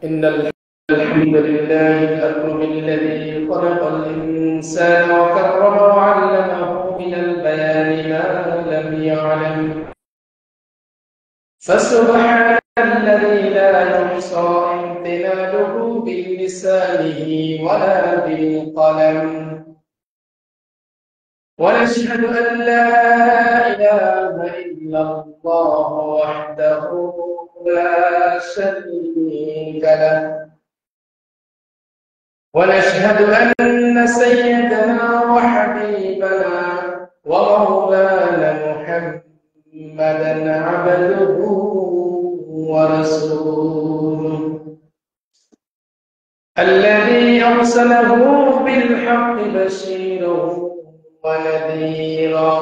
إن الحمد لله الأكرم الذي خلق الإنسان وكرمه وعلمه من البيان ما لم يعلم، فسبحان الذي لا يحصى امتنانه بلسانه ولا بالقلم. ونشهد أن لا إله إلا الله وحده لا شريك له، ونشهد أن سيدنا وحبيبنا ومولانا محمدا عبده ورسوله الذي أرسله بالحق بشيرا ونذيرا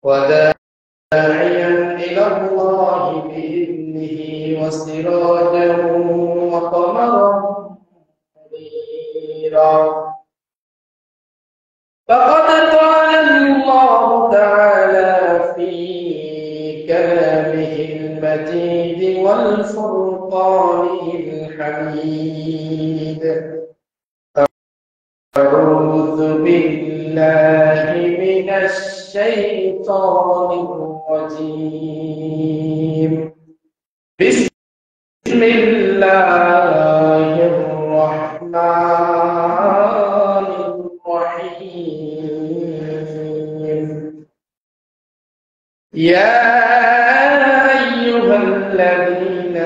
وداعيا إلى الله بإذنه وسراجا وقمرا منيرا. فقد قال الله تعالى في كلامه المجيد والفرقان الحميد: أعوذ بالله من الشيطان الرجيم. بسم الله الرحمن الرحيم. يا أيها الذين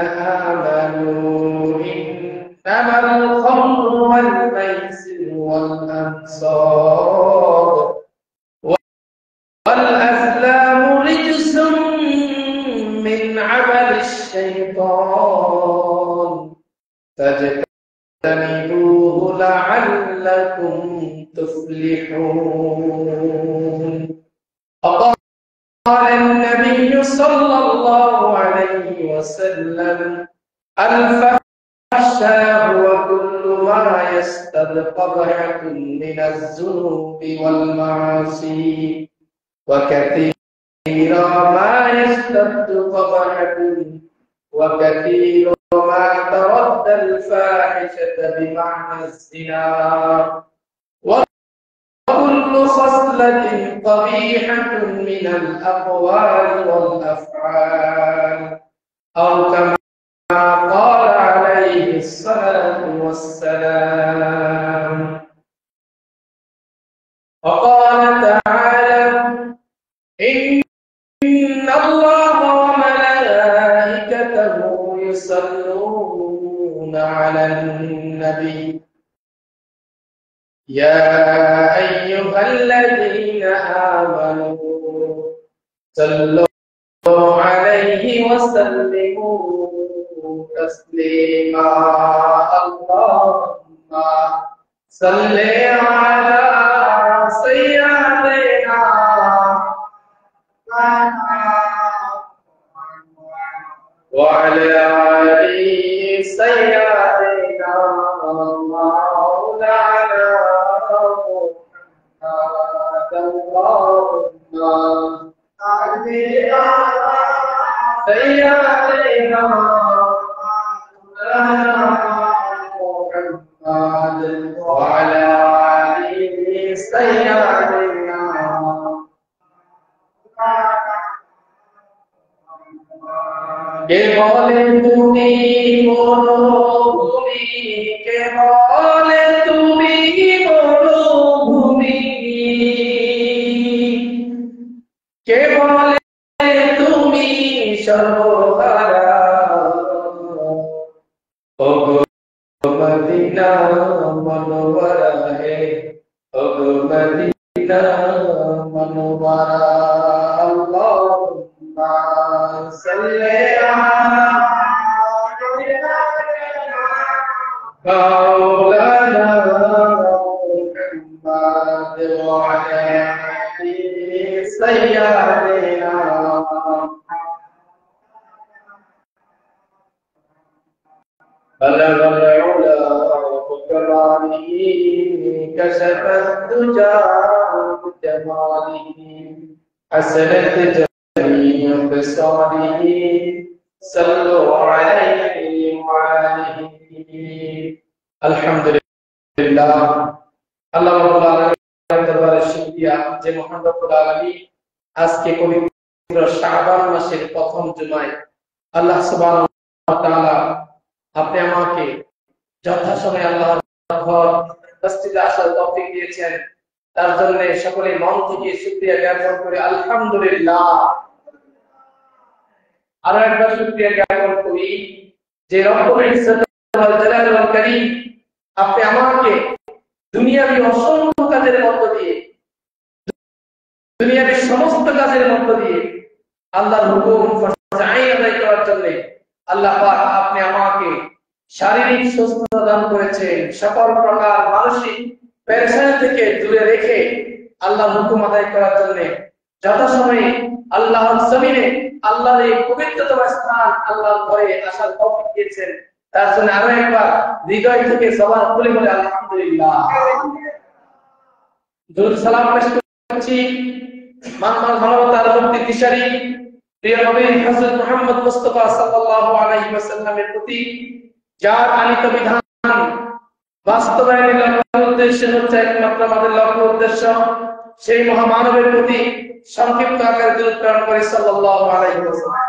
آمنوا إنما الخمر والميسر والأنصاب والأزلام رجس من عمل الشيطان فاجتنبوه لعلكم تفلحون. قال النبي صلى الله عليه وسلم: الفحشاء وكل ما يشتد قبحة من الذنوب والمعاصي، وكثيرا ما يشتد قبحة وكثير ما ترد الفاحشة بمعنى الزنا، وكل خصلة قبيحة من الأقوال والأفعال، أو كما قال عليه الصلاة والسلام. وقال تعالى: إن الله وملائكته يصلون على النبي يا أيها الذين آمنوا صلوا عليه وسلموا تسليما. اللهم صل على سيدنا وعلى آل سيدنا مولانا محمد. اللهم صل على سيدنا محمد وعلى آل سيدنا কে বলে তুমি মরুভূমি, কে বলে তুমি মরুভূমি, কে বলে তুমি সর্বহারা, ওগো মদিনা মনোবরা হে, ওগো মদিনা মনোবরা। আল্লাহুম্মা সাল্লি আলা مولانا محمد وعلى آله سيدنا بلغ العلا بكماله كشف الدجى بجماله حسنت جميع خصاله صلوا عليه وآله الحمد لله আল্লাহ রাব্বুল আলামিনের দরবারে শুকরিয়া যে মহান রব্বুল আলামিন আজকে পবিত্র শাবান মাসের প্রথম জুমায় আল্লাহ সুবহানাহু ওয়া তাআলা আপনি আমাকে যথাসময়ে আল্লাহর ঘর মসজিদে আসার তৌফিক দিয়েছেন তার জন্য সকলে মন থেকে শুকরিয়া জ্ঞাপন করে আলহামদুলিল্লাহ। আরো একবার শুকরিয়া জ্ঞাপন করি যে রব্বুল ইজ্জত ওয়াল জালাল ওয়াল কারীম আপনি আমাকে দুনিয়াবি অসংখ্য কাজের মধ্য দিয়ে দুনিয়াবি সমস্ত কাজের মধ্য দিয়ে আল্লাহর হুকুম ফরজ আদায় করার জন্য আল্লাহ পাক আপনি আমাকে শারীরিক সুস্থতা দান করেছেন, সকল প্রকার মানসিক পেরেশানি থেকে দূরে রেখে আল্লাহর হুকুম আদায় করার জন্য যথাসময়ে আল্লাহর জমিনে আল্লাহর এই পবিত্রতম স্থান আল্লাহর ঘরে আসার তৌফিক দিয়েছেন তার জন্য আরো একবার হৃদয় থেকে জবান খুলে বলে আলহামদুলিল্লাহ। দুরূদ সালাম পেশ করছি মহান মানবতার মুক্তি দিশারি প্রিয় নবী হযরত মুহাম্মদ মুস্তাফা সাল্লাল্লাহু আলাইহি ওয়াসাল্লামের প্রতি যার আনিত বিধান বাস্তবায়নের লক্ষ্য উদ্দেশ্য হচ্ছে একমাত্র আমাদের লক্ষ্য উদ্দেশ্য সেই মহামানবের প্রতি সংক্ষিপ্ত আকারে দুরূদ প্রেরণ করে সাল্লাল্লাহু আলাইহি ওয়াসাল্লাম।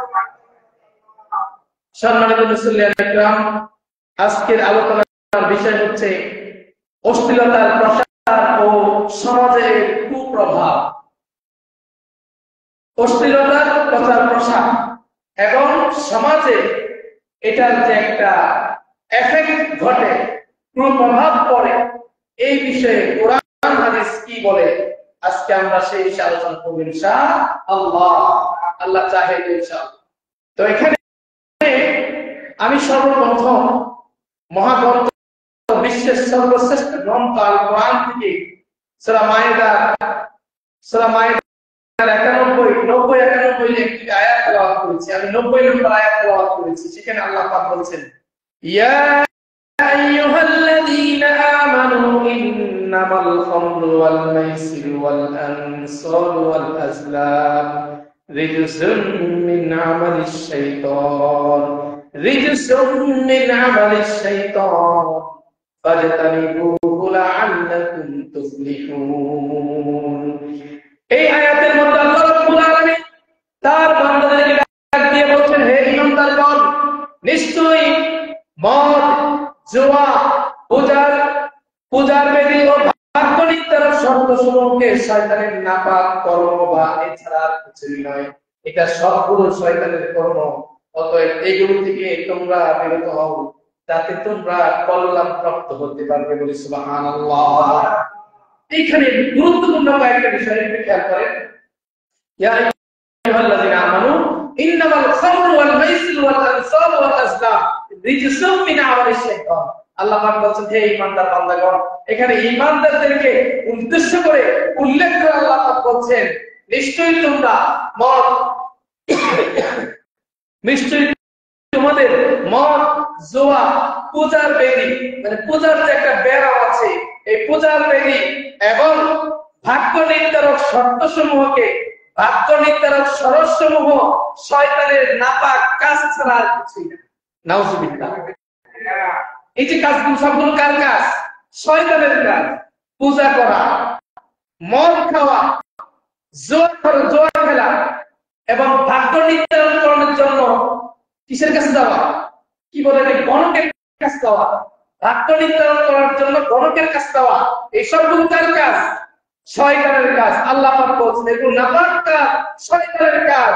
সম্মানিত মুসল্লিয়ান ইকরাম, আজকের আলোচনার বিষয় হচ্ছে অশ্লীলতার প্রসার ও সমাজের কুপ্রভাব। অশ্লীলতার প্রচার প্রসার এবং সমাজে এটার যে একটা এফেক্ট ঘটে, কুপ্রভাব পড়ে, এই বিষয়ে কোরআন হাদিস কি বলে আজকে আমরা সেই বিষয়ে আলোচনা করব ইনশাআল্লাহ। আল্লাহ চাহে ইনশাআল্লাহ। তো এখানে আমি সর্বপ্রথম মহাগ্রন্থ বিশ্বের সর্বশ্রেষ্ঠ গ্রন্থ আল কোরআন থেকে সূরা মায়েদার 91 একটি আয়াত তেলাওয়াত করেছি। আমি 90 নম্বর আয়াত তেলাওয়াত করেছি। সেখানে আল্লাহ পাক বলেছেন, ইয়া আইয়ুহাল্লাযীনা আমানু ইন্নামাল খামরু ওয়াল মাইসিরু ওয়াল আনসারু ওয়াল আজলাম রিজসুম মিন আমালিশ শাইতান ফাজতানিবুহু লাআল্লাকুম তুফলিহুন। এই আয়াতের মধ্যে আল্লাহ রাব্বুল আলামিন তার বান্দাদেরকে ডাক দিয়ে বলেন, হে ঈমানদারগণ, নিশ্চয়ই মদ, জুয়া, পূজার বেদি ও ভাগ্য নির্ধারক শর্তসমূহকে শয়তানের নাপাক কর্ম বা এছাড়া আর কিছুই নয়। এটা সবগুলো শয়তানের কর্ম। অতএব এগুলো থেকে তোমরা বিরত হও যাতে তোমরা কল্যাণ প্রাপ্ত হতে পারবে বলে সুবহানাল্লাহ। এখানে গুরুত্বপূর্ণ একটা বিষয় একটু খেয়াল করেন, ইয়া আইয়ুহাল্লাযীনা আমানু ইন্নামাল খামরু ওয়াল মাইসিরু ওয়াল আনসারু ওয়াল আজলাম রিজসুম মিন আমালিশ শাইতান। আল্লাহ পাক বলেন, হে ঈমানদার বান্দাগণ, এখানে ঈমানদারদেরকে উদ্দেশ্য করে উল্লেখ করে আল্লাহ পাক বলেন, নিশ্চয়ই তোমরা মদ, নিশ্চয়ই তোমাদের মদ, জুয়া, পূজার বেদি, মানে পূজার যে একটা বেড়া আছে, এই পূজার বেদি এবং ভাগ্য নির্ধারক শর্তসমূহকে, ভাগ্য নির্ধারক ষড়সমূহ শয়তানের নাপাক কাজ ছাড়া আর কিছুই না। নাউজুবিল্লাহ। এই যে কাজগুলো সবগুলো কার কাজ? শয়তানের কাজ। পূজা করা, মদ খাওয়া, জুয়া খেলা এবং ভাগ্য নির্ধারণ করার জন্য কিসের কাছে যাওয়া? কি বলে, গণকের কাছে যাওয়া। ভাগ্য নির্ধারণ করার জন্য গণকের কাছে যাওয়া, এই সবগুলো কার কাজ? শয়তানের কাজ। আল্লাহ পাক বলেছেন এগুলো নাপাক কাজ, শয়তানের কাজ।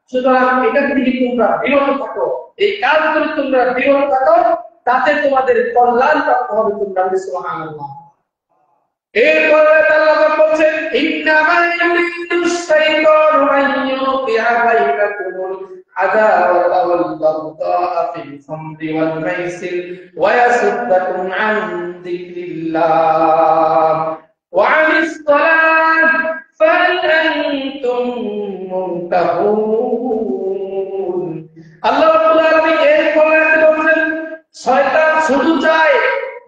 সুতরাং এটা থেকে তোমরা বিরত থাকো, এই কাজগুলো তোমরা বিরত থাকো, তাতে তোমাদের কল্যাণ প্রাপ্ত হবে। তোমরা সুবহানাল্লাহ। এরপরে আল্লাহ পাক বলেন, ইন্নামা ইউরিদুশ শাইতানু আন ইউকিআ বাইনাকুমুল আদাওয়াতা ওয়াল বাগদাআ ফিল খামরি ওয়াল মাইসির ওয়া ইয়াসুদ্দাকুম আন যিকরিল্লাহ ওয়া আনিস সালাত ফাহাল আনতুম মুনতাহুন। আল্লাহ রাব্বুল আলামিন এরপরে বলেন, শয়তান শুধু চায়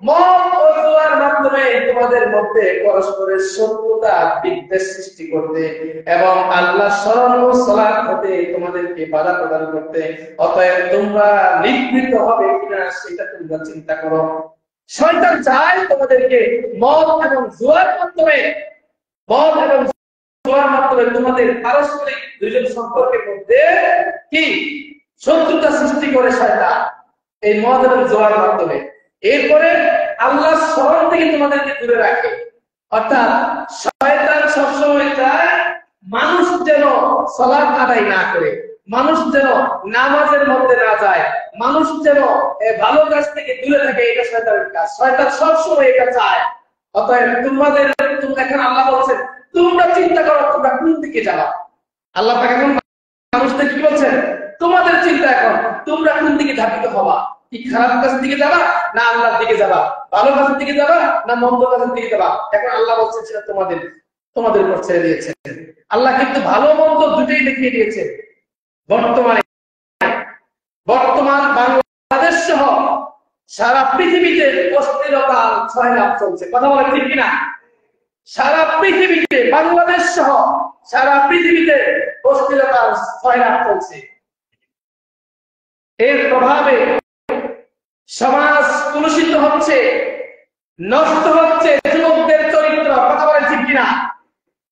মদ ও জুয়ার মাধ্যমে তোমাদের মধ্য মধ্যে পরস্পরের শত্রুতা বিদ্বেষ সৃষ্টি করতে এবং আল্লাহ স্মরণ ও সালাত হতে তোমাদেরকে বাধা প্রদান করতে। অতএব তোমরা নিবৃত্ত হবে কিনা সেটা তোমরা চিন্তা করো। শয়তান চায় তোমাদেরকে মদ এবং জুয়ার মাধ্যমে তোমাদের পারস্পরিক দুইজন সম্পর্কের মধ্যে কি শত্রুতা সৃষ্টি করে শয়তান এই মদ এবং জুয়ার মাধ্যমে। এরপরে আল্লাহ স্মরণ থেকে তোমাদেরকে দূরে রাখে। অর্থাৎ শয়তান সবসময় চায় মানুষ যেন সালাত আদায় না করে, মানুষ যেন নামাজের মধ্যে না যায়, মানুষ যেন ভালো কাজ থেকে দূরে থাকে। এটা শয়তানের কাজ, শয়তান সবসময় এটা চায়। অতএব তোমাদের এখন আল্লাহ বলছেন তোমরা চিন্তা করো তোমরা কোন দিকে যাবা। আল্লাহ পাক এখন মানুষদের কি বলছেন, তোমাদের চিন্তা এখন তোমরা কোন দিকে ধাবিত হবা। কি খারাপ কাজের দিকে যাবা না আল্লাহর দিকে যাবা, ভালো কাজের দিকে যাবা না মন্দ কাজের দিকে যাবা। এখন আল্লাহ বলছেন সেটা তোমাদের উপর ছেড়ে দিয়েছেন। আল্লাহ কিন্তু ভালো মন্দ দুটোই দেখিয়ে দিয়েছেন। বর্তমান বাংলাদেশ সহ সারা পৃথিবীতে অস্থিরতা ছয়লাভ চলছে। কথা বলে ঠিক কিনা? সারা পৃথিবীতে বাংলাদেশ সহ সারা পৃথিবীতে অস্থিরতা ছয়লাভ চলছে। এর প্রভাবে সমাজ কলুষিত হচ্ছে, নষ্ট হচ্ছে যুবকদের চরিত্র। কথা বলে ঠিক কিনা?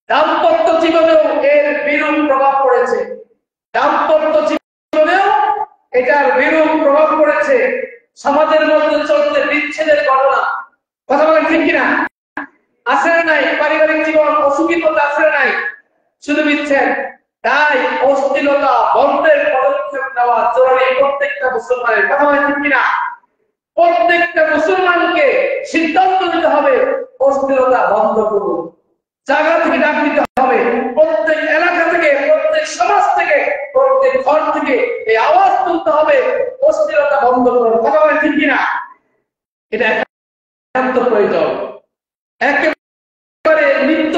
দাম্পত্য জীবনেও এর বিরূপ প্রভাব পড়েছে। দাম্পত্য জীবনেও এটার বিরূপ প্রভাব পড়েছে। সমাজের মধ্যে চলছে বিচ্ছেদের ঘটনা। কথা বলেন ঠিক কিনা? আছে নাই? পারিবারিক জীবন অসুখীতা আছে নাই? শুধু বিচ্ছেদ। তাই অশ্লীলতা বন্ধের পদক্ষেপ নেওয়া জরুরি প্রত্যেকটা মুসলমানের। কথা বলেন ঠিক কিনা? প্রত্যেকটা মুসলমানকে সিদ্ধান্ত নিতে হবে অশ্লীলতা বন্ধ করুন। জায়গা থেকে ডাক দিতে হবে, প্রত্যেক এলাকা থেকে, প্রত্যেক সমাজ থেকে, প্রত্যেক ঘর থেকে এই আওয়াজ তুলতে হবে অশ্লীলতা বন্ধ করুন। কথা বলেন ঠিক কিনা? এটা একান্ত প্রয়োজন, একেবারে নিত্য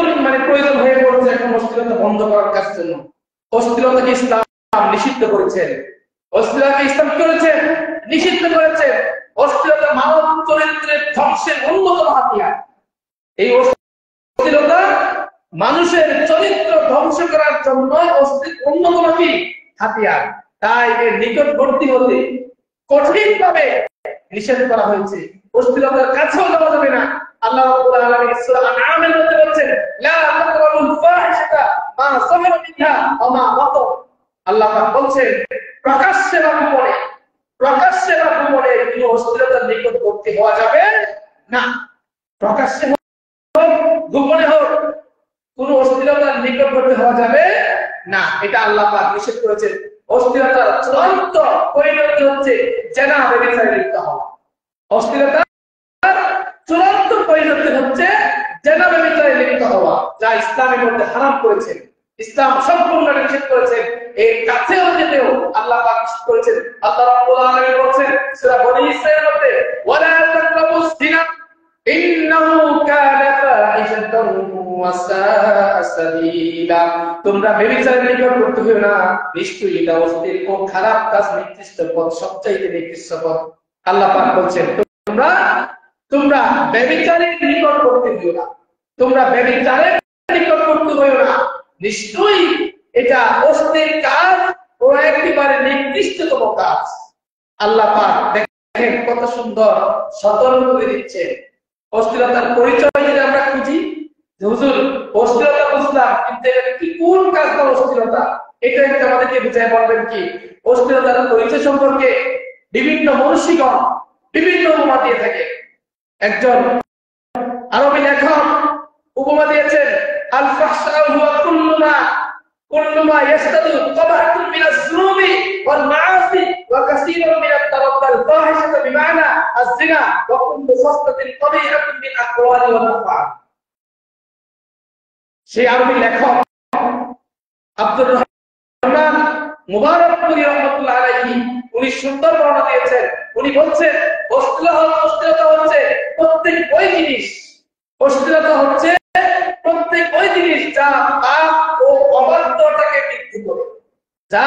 প্রয়োজন হয়ে পড়ছে এখন অশ্লীলতা বন্ধ করার কাজের জন্য। অশ্লীলতাকে ইসলাম নিষিদ্ধ করেছেন, অশ্লীলতাকে ইসলাম করেছেন নিষিদ্ধ করেছেন। অশ্লীলতা মানব চরিত্রের ধ্বংসের অন্যতম হাতিয়ার। এই অশ্লীলতা মানুষের চরিত্র ধ্বংস করার জন্য অন্যতম কি হাতিয়ার। তাই এর নিকটবর্তী হতে কঠিনভাবে নিষেধ করা হয়েছে। অশ্লীলতার কাছেও যাওয়া যাবে না। আল্লাহ রাব্বুল আলামিন সূরা আনআমের মধ্যে বলেছেন লা তাকরাবুল ফাহিশাতা মা যাহারা মিনহা ওয়া মা বাতান। আল্লাহ পাক বলেন প্রকাশ্যে বা গোপনে কোনো অশ্লীলতার নিকটবর্তী হওয়া যাবে না। প্রকাশ্যে হোক গোপনে হোক কোনো অশ্লীলতার নিকটবর্তী হওয়া যাবে না। এটা আল্লাহ পাক নিষেধ করেছেন। অশ্লীলতার চূড়ান্ত পরিণতি হচ্ছে জেনা ব্যভিচারে লিপ্ত হওয়া। অশ্লীলতার চূড়ান্ত পরিণতি হচ্ছে জেনা ব্যভিচারে লিপ্ত হওয়া, যা ইসলামের মধ্যে হারাম করেছেন। ইসলাম সম্পূর্ণ নিষেধ করেছেন। এর কাছেও যেতেও আল্লাহ পাক নিষেধ করেছেন। আল্লাহ রাব্বুল আলামিন বলেন সূরা বনী ইসরাঈলের মধ্যে ওয়ালা তাকরাবুস জিনা ইন্নাহু কানা ফাহিশাতান ওয়া সাআ সাবিলা। তোমরা ব্যভিচারের নিকটবর্তী হইও না, নিশ্চয়ই এটা অশ্লীল ও খারাপ কাজ, নিকৃষ্ট পথ, সবচাইতে নিকৃষ্ট পথ। আল্লাহ পাক বলেন তোমরা ব্যভিচারের নিকটবর্তী হইও না, তোমরা ব্যভিচারের নিকটবর্তী হইও না, নিশ্চয়ই এটা অশ্লীল কাজ ও একেবারে নিকৃষ্টতম কাজ। আল্লাহ পাক দেখেন কত সুন্দর সতর্ক করে দিচ্ছে। অশ্লীলতার পরিচয় যদি আমরা খুঁজি, হুজুর অশ্লীলতা বুঝলাম, কিন্তু এটা কি কোন কাজ বা অশ্লীলতা, এটা একটু আমাদেরকে বুঝায় বলবেন কি? অশ্লীলতার পরিচয় সম্পর্কে বিভিন্ন মনীষীগণ বিভিন্ন উপমা দিয়ে থাকে। একজন আরবি লেখক উপমা দিয়েছেন আল ফাহশাউ হুয়া কুল্লু মা ইয়াস্তাদু তাবাহাতুন মিনাজ যুনুবি ওয়াল মাআসি ওয়া কাসীরুন মিনাত তারাদ্দাল ফাহিশাতু বিমানা আয-যিনা ওয়া কুল্লু ফাসলাতিন তাবিআতুন মিন আকওয়ালি ওয়াল আফআল। সেই আরবি লেখক আব্দুর রহমান মুবারকপুরী রাহমাতুল্লাহ আলাইহি উনি সুন্দর বর্ণনা দিয়েছেন। উনি বলছেন অশ্লীলতা হচ্ছে প্রত্যেক ওই জিনিস, অশ্লীলতা হচ্ছে প্রত্যেক ওই জিনিস যা পাপ ও অবাধ্যতাকে বৃদ্ধি করে, যা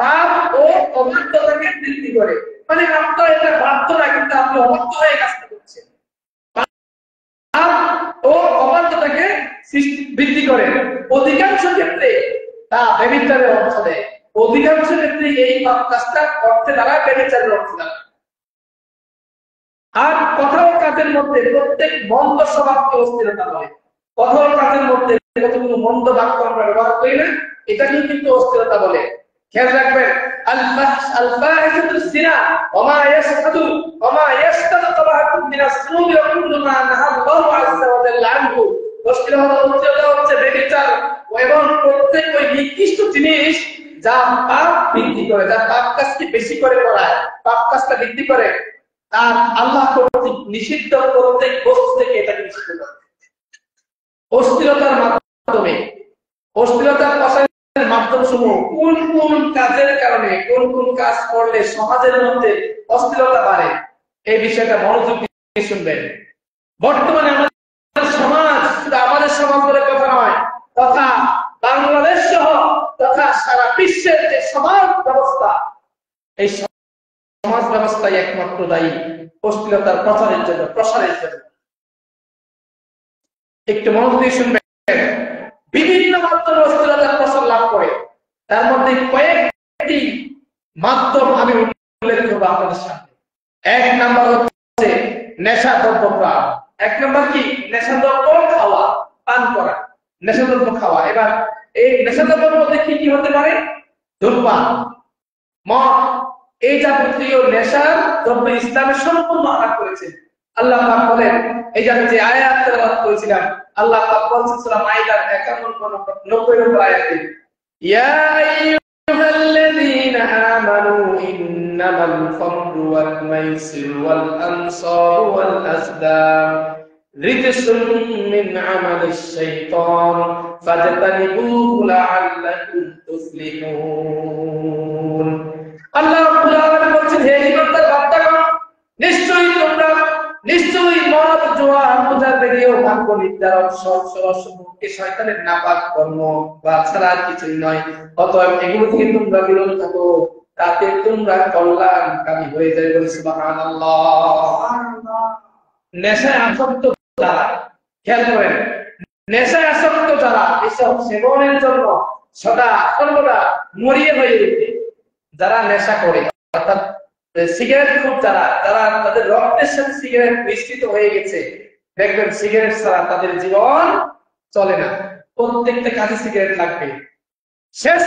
পাপ ও অবাধ্যতাকে বৃদ্ধি করে। মানে আপনার এটা বাধ্য না, কিন্তু আপনি অবাধ্য হয়ে কাজটা করছেন। পাপ আসক্ততাকে বৃদ্ধি করে। অধিকাংশ ক্ষেত্রে তা ব্যভিচারের অর্থ দেয়। অধিকাংশ ক্ষেত্রে এই পাপ কাজটা অর্থে দ্বারা ব্যভিচারের অর্থ দ্বারা। আর কথা ও কাজের মধ্যে প্রত্যেক মন্দ স্বভাবকে অস্থিরতা বলে। কথা ও কাজের মধ্যে কতগুলো মন্দ বাক্য আমরা ব্যবহার করি না, এটাকেই কিন্তু অস্থিরতা বলে। খেয়াল রাখবেন, আল-ফাহিশাতুজ জিনা ওয়া মা ইয়াশতাদু তাবাহাতুম মিনাস সুনুবি ওয়া কুল্লু মা নাহা আল্লাহু আযজা ওয়া জাল্লা আনহু। অস্থিরতা হচ্ছে ব্যভিচার এবং প্রত্যেক ওই নিকৃষ্ট জিনিস যা পাপ বৃদ্ধি করে, যা পাপ কাজকে বেশি করে করায়, পাপ কাজটা বৃদ্ধি করে, তার আল্লাহ কর্তৃক নিষিদ্ধ প্রত্যেক বস্তু থেকে এটাকে নিষিদ্ধ করে। অস্থিরতার মাধ্যমে, অস্থিরতার প্রসারের মাধ্যম সমূহ কোন কোন কাজের কারণে, কোন কোন কাজ করলে সমাজের মধ্যে অস্থিরতা বাড়ে, এই বিষয়টা মনোযোগ দিয়ে শুনবেন। বর্তমানে আমাদের সমাজ, শুধু আমাদের সমাজ বলে কথা নয়, তথা বাংলাদেশ সহ তথা সারা বিশ্বের যে সমাজ ব্যবস্থা, এই সমাজ ব্যবস্থায় একমাত্র দায়ী অশ্লীলতার প্রসারের জন্য। একটু মনোযোগ দিয়ে শুনবেন। বিভিন্ন মাধ্যমে অশ্লীলতার প্রসার লাভ করে, তার মধ্যে কয়েকটি মাধ্যম আমি উল্লেখ করবো আপনাদের সামনে। এক নাম্বার হচ্ছে নেশাদ্রব্য পান। এক নাম্বার কি? নেশাদ্রব্য খাওয়া, পান করা, নেশাদ্রব্য খাওয়া। এবার এই নেশাদ্রব্যের মধ্যে কি কি হতে পারে? ধূমপান, মদ, এই যাবতীয় নেশার দ্রব্য ইসলামে সম্পূর্ণ আঘাত করেছে। আল্লাহ পাক বলেন, এই যে আয়াত তেলাওয়াত করেছিলাম, আল্লাহ পাক বলেছেন সূরা মাইদার 91-90 নম্বর আয়াতে, ইয়া আইয়ুহাল্লাযীনা আমানু ইন্নামাল খামরু ওয়াল মাইসিরু ওয়াল আনসারু ওয়াল আজলাম রিজসুম মিন আমালিশ শাইতান ফাজতানিবুহু লাআল্লাকুম তুফলিহুন। আল্লাহ রাব্বুল আলামিন বলেন, হে ঈমানদার বান্দাগণ, নিশ্চয়ই মদ, জুয়া, পূজার বেদিও, ভাগ্য নির্ধারণ সব শয়তানের নাপাক কর্ম বা ছাড়া কিছুই নয়। অতএব এগুলো থেকে তোমরা বিরত থাকো, তাতে তোমরা কল্যাণকামী হয়ে যাবে। বলে সুবহানাল্লাহ। নেশায় আসক্ত যারা, খেয়াল করেন, নেশায় আসক্ত যারা এসব সেবনের জন্য সর্বদা মরিয়ে হয়ে উঠে, যারা নেশা করে, অর্থাৎ সিগারেট খুব যারা তাদের রক্তের সাথে সিগারেট মিশ্রিত হয়ে গেছে, দেখবেন সিগারেট ছাড়া তাদের জীবন চলে না, প্রত্যেকটা কাজে সিগারেট লাগবে। শেষ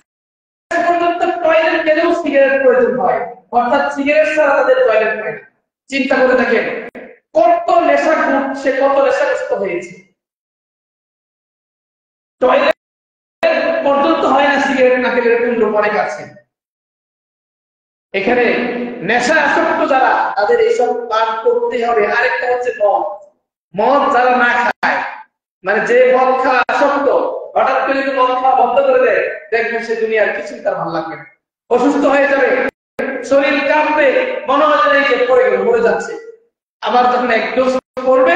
পর্যন্ত টয়লেট গেলেও সিগারেট প্রয়োজন হয়, অর্থাৎ সিগারেট ছাড়া তাদের টয়লেট হয় না। চিন্তা করে দেখেন কত নেশা ঘুরছে, কত নেশাগ্রস্ত হয়েছে। টয়লেট পর্যন্ত হয় না সিগারেট না খেলে, এরকম লোক অনেক আছে। এখানে নেশা আসক্ত যারা, তাদের এইসব পান করতে হবে। আরেকটা হচ্ছে মদ। মদ যারা না খায়, মানে যে মদ খাওয়া আসক্ত, হঠাৎ করে যদি মদ খাওয়া বন্ধ করে দেয়, দেখবেন সে দুনিয়ার কিছুই তার ভালো লাগবে না, অসুস্থ হয়ে যাবে, শরীর কাঁপবে, মনে হয় যে পড়ে গেল, মরে যাচ্ছে। আবার যখন এক ডোজ করবে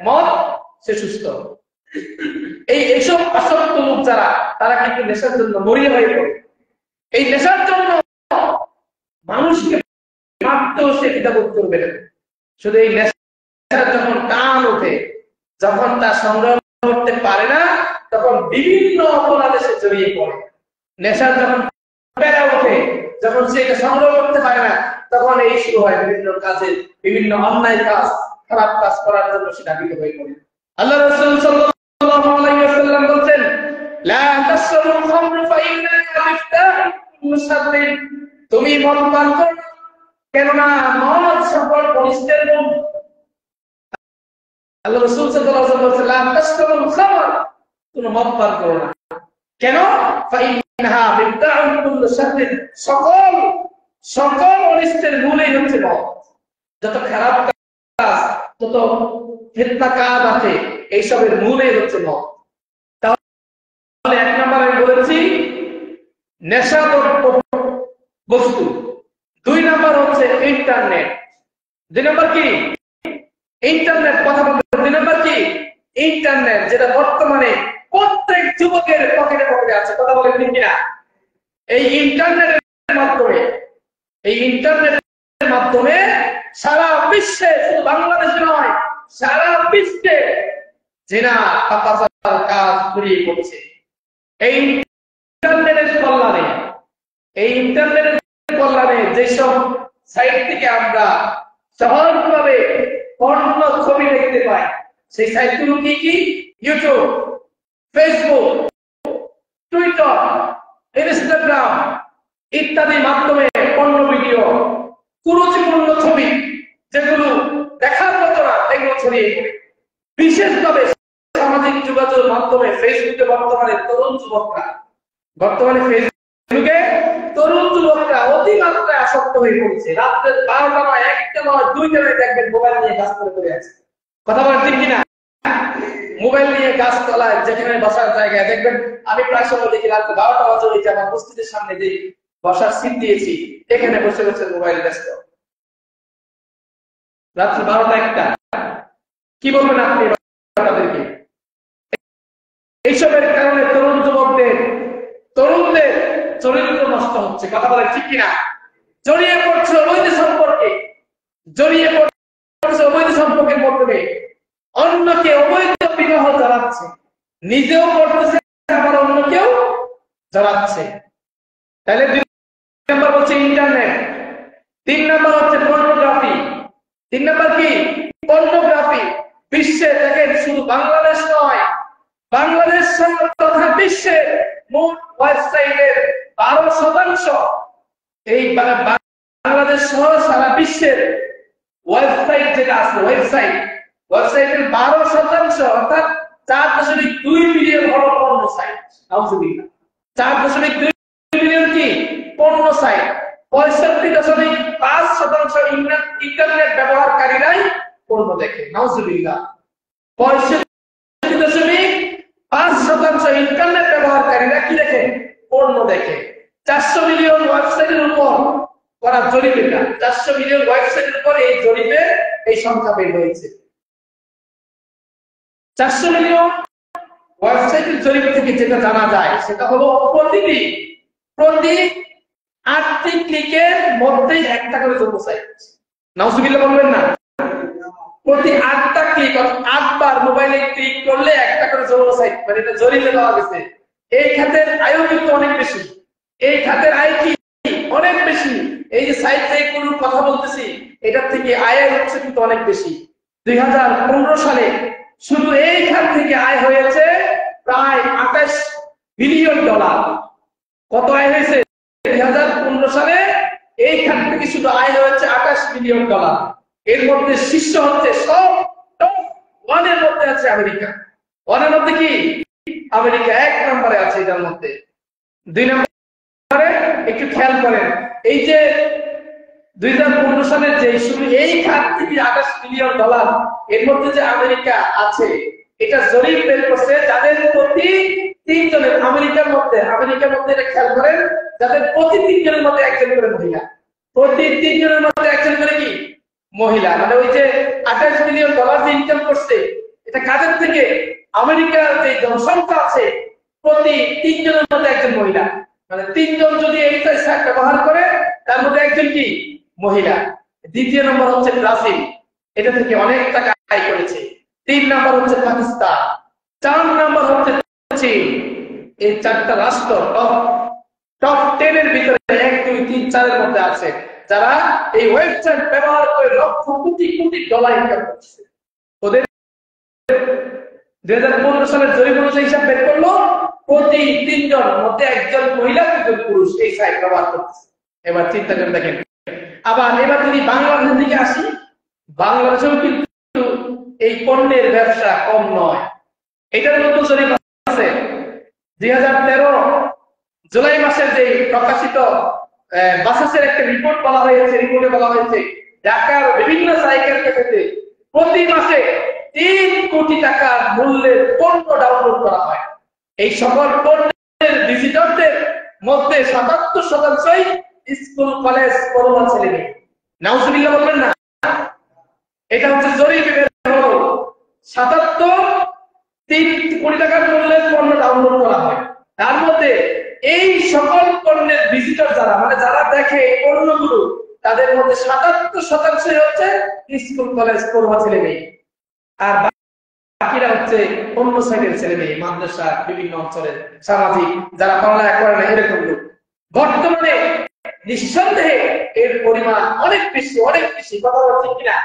মদ, সে সুস্থ। এইসব আসক্ত লোক যারা, তারা কিন্তু নেশার জন্য মরিয়া হয়ে পড়ে। এই নেশার জন্য মানুষকে মারতেও সে দ্বিধাবোধ করবে না। শুধু এই নেশার যখন টান ওঠে, যখন তা সংগ্রহ করতে পারে না, তখন বিভিন্ন অপরাধে সে জড়িয়ে পড়ে। নেশার যখন প্যারা ওঠে, যখন সে এটা সংগ্রহ করতে পারে না, তখন এই শুরু হয় বিভিন্ন কাজে, বিভিন্ন অন্যায় কাজ, খারাপ কাজ করার জন্য সে ধাবিত হয়ে পড়ে। আল্লাহ রাসূল সাল্লাল্লাহু আলাইহি ওয়াসাল্লাম বলেন, লা তাশরাবুল খামর ফাইন্নাহা মিফতাহু কুল্লি শাররিন। তুমি মদ পান করো, কেননা মদ সকল অনিষ্টের মূল। আল্লাহ রাসূল সাল্লাল্লাহু আলাইহি ওয়াসাল্লাম বলেন, লা তাশরাবুল খামর, তুমি মদ পান করো না। কেন? ফাইন্নাহা মিফতাহু কুল্লি শাররিন, সকল অনিষ্টের মূলই হচ্ছে মদ। যত খারাপ কাজ, যত ফিতনা কাজ আছে, এইসবের মূলই হচ্ছে মদ। তাহলে এক নম্বর আমি বলেছি নেশাদ্রব্য বস্তু, 2 নম্বর হচ্ছে ইন্টারনেট, 2 নম্বর কি? ইন্টারনেট। কথা বলতে 2 নম্বর কি? ইন্টারনেট, যেটা বর্তমানে প্রত্যেক যুবকের পকেটে পকেটে আছে। কথা বলে ঠিক কিনা? এই ইন্টারনেটের মাধ্যমে সারা বিশ্বে, শুধু বাংলাদেশে নয়, সারা বিশ্বে জিনা পাপাচার কাজ ছড়িয়ে পড়ছে। এই ইন্টারনেটের কল্যাণে যেসব সাইট থেকে আমরা সহজভাবে পণ্য ছবি দেখতে পাই, সেই সাইটগুলো কি কি? ইউটিউব, ফেসবুক, টুইটার, ইনস্টাগ্রাম ইত্যাদি মাধ্যমে পণ্য ভিডিও, কুরুচিপূর্ণ ছবি যেগুলো দেখার মতো না, এগুলো ছড়িয়ে পড়ে। বিশেষভাবে সামাজিক যোগাযোগ মাধ্যমে ফেসবুকে বর্তমানে তরুণ যুবকরা অতিমাত্রায় আসক্ত হয়ে পড়ছে। রাত্রে 12টা নয়, 1টা নয়, 2টা নয়, দেখবেন মোবাইল নিয়ে কাজ করে আছে। কথা বলেন ঠিক কিনা? মোবাইল নিয়ে গাছতলায় যেখানে বসার জায়গায় দেখবেন, আমি প্রায় সময় দেখি রাত্রে 12টা বাজে হয়েছে, আমার মসজিদের সামনে যে বসার সিট দিয়েছি এখানে বসে বসে মোবাইল ব্যস্ত। রাত্রে 12টা 1টা, কি বলবেন আপনি তাদেরকে? এইসবের কারণে তরুণদের চরিত্র নষ্ট হচ্ছে। কথা বলেন ঠিক কিনা? জড়িয়ে পড়ছে অবৈধ সম্পর্কের মধ্যে, অন্যকে অবৈধ বিবাহ জড়াচ্ছে, নিজেও করতেছে আবার অন্যকেও জড়াচ্ছে। তাহলে 2 নম্বর হচ্ছে ইন্টারনেট, 3 নম্বর হচ্ছে পর্নোগ্রাফি। 3 নম্বর কি? পর্নোগ্রাফি। বিশ্বে দেখেন, শুধু বাংলাদেশ নয়, বাংলাদেশ তথা বিশ্বের মোট ওয়েবসাইটের 12% এই বাংলাদেশ সহ সারা বিশ্বের ওয়েবসাইট যেটা আছে, ওয়েবসাইটের 12% অর্থাৎ 4.2 মিলিয়ন হলো পর্নো সাইট। 4.2 মিলিয়ন কি পর্নো সাইট। 65.5% ইন্টারনেট ব্যবহারকারীরাই পর্ন দেখে। নাউজুবিল্লাহ। 65.5% ইন্টারনেট ব্যবহারকারীরা কি দেখে? পর্ন দেখে। 400 মিলিয়ন ওয়েবসাইটের উপর করা জরিপেটা, 400 মিলিয়ন ওয়েবসাইটের উপর এই জরিপে এই সংখ্যা বের হয়েছে। 400 মিলিয়ন ওয়েবসাইটের জরিপ থেকে যেটা জানা যায় সেটা হলো প্রতি 8টি ক্লিকের মধ্যে একটা করে যৌন সাইট। নাউজুবিল্লাহ বলবেন না? প্রতি 8টা ক্লিক, 8 বার মোবাইলে ক্লিক করলে একটা করে যৌন সাইট, মানে এটা জরিপে দেওয়া গেছে। এই খাতের আয়ও কিন্তু অনেক বেশি, এই খাতের আয় কি অনেক বেশি। এই যে সাইট থেকে কোনো কথা বলতেছি, এটার থেকে আয়ের হচ্ছে কিন্তু অনেক বেশি। 2015 সালে শুধু এই খাত থেকে আয় হয়েছে প্রায় $28 বিলিয়ন। কত আয় হয়েছে? 2015 সালে এই খাত থেকে শুধু আয় হয়েছে $28 বিলিয়ন। এর মধ্যে শীর্ষ হচ্ছে, সব টপ 1 এর মধ্যে আছে আমেরিকা। 1 এর মধ্যে কি? আমেরিকা 1 নম্বরে আছে এটার মধ্যে। 2 নম্বরে একটু খেয়াল করেন, এই যে 2015 সালের যে শুধু এই খাত থেকে $28 বিলিয়ন, এর মধ্যে যে আমেরিকা আছে, এটা জরিপ বের করছে যাদের প্রতি 3 জনের, আমেরিকার মধ্যে এটা খেয়াল করেন, যাদের প্রতি 3 জনের মধ্যে একজন করে মহিলা। প্রতি 3 জনের মধ্যে একজন করে কি মহিলা। মানে ওই যে $28 বিলিয়ন যে ইনকাম করছে, এটা কাদের থেকে? আমেরিকার যে জনসংখ্যা আছে প্রতি 3 জনের মধ্যে একজন মহিলা। মানে 3 জন যদি এই সাইট ব্যবহার করে, তার মধ্যে একজন কি মহিলা। দ্বিতীয় নম্বর হচ্ছে ব্রাজিল, এটা থেকে অনেক টাকা আয় করেছে। 3 নম্বর হচ্ছে পাকিস্তান, 4 নম্বর হচ্ছে চীন। এই 4টা রাষ্ট্র টপ 10 এর ভিতরে 1, 2, 3, 4 এর মধ্যে আছে, যারা এই ওয়েবসাইট ব্যবহার করে লক্ষ কোটি কোটি ডলার ইনকাম করছে। ওদের 2015 সালের জরিপ অনুযায়ী হিসাব বের করলো, প্রতি 3 জন মধ্যে একজন মহিলা, 2 জন পুরুষ এই সাইট ব্যবহার করতেছে। এবার চিন্তা করে দেখেন। আবার এবার যদি বাংলাদেশের দিকে আসি, বাংলাদেশেও কিন্তু এই পণ্যের ব্যবসা কম নয়। এটার মধ্যে জরিপ আছে 2013 জুলাই মাসের যে প্রকাশিত বাসাসের একটা রিপোর্ট বলা হয়েছে, রিপোর্টে বলা হয়েছে ঢাকার বিভিন্ন সাইকেল ক্যাফেতে প্রতি মাসে 3 কোটি টাকার মূল্যের পণ্য ডাউনলোড করা হয়। এই সকল পণ্যের ভিজিটরদের মধ্যে 77% স্কুল কলেজ পড়ুয়া ছেলে মেয়ে। নাউজুবিল্লাহ বলবেন না? এটা হচ্ছে জরিপে বের হলো 3 কোটি টাকার মূল্যের পণ্য ডাউনলোড করা হয়। তার মধ্যে এই সকল পণ্যের ভিজিটর যারা, মানে যারা দেখে এই পণ্যগুলো, তাদের মধ্যে 77% হচ্ছে স্কুল কলেজ পড়ুয়া ছেলে মেয়ে। আর বাকিরা হচ্ছে অন্য সাইডের ছেলে মেয়ে, মাদ্রাসা, বিভিন্ন অঞ্চলের সামাজিক যারা পড়ালেখা করে না এরকম লোক। বর্তমানে নিঃসন্দেহে এর পরিমাণ অনেক বেশি, অনেক বেশি। কথা বলছি কিনা?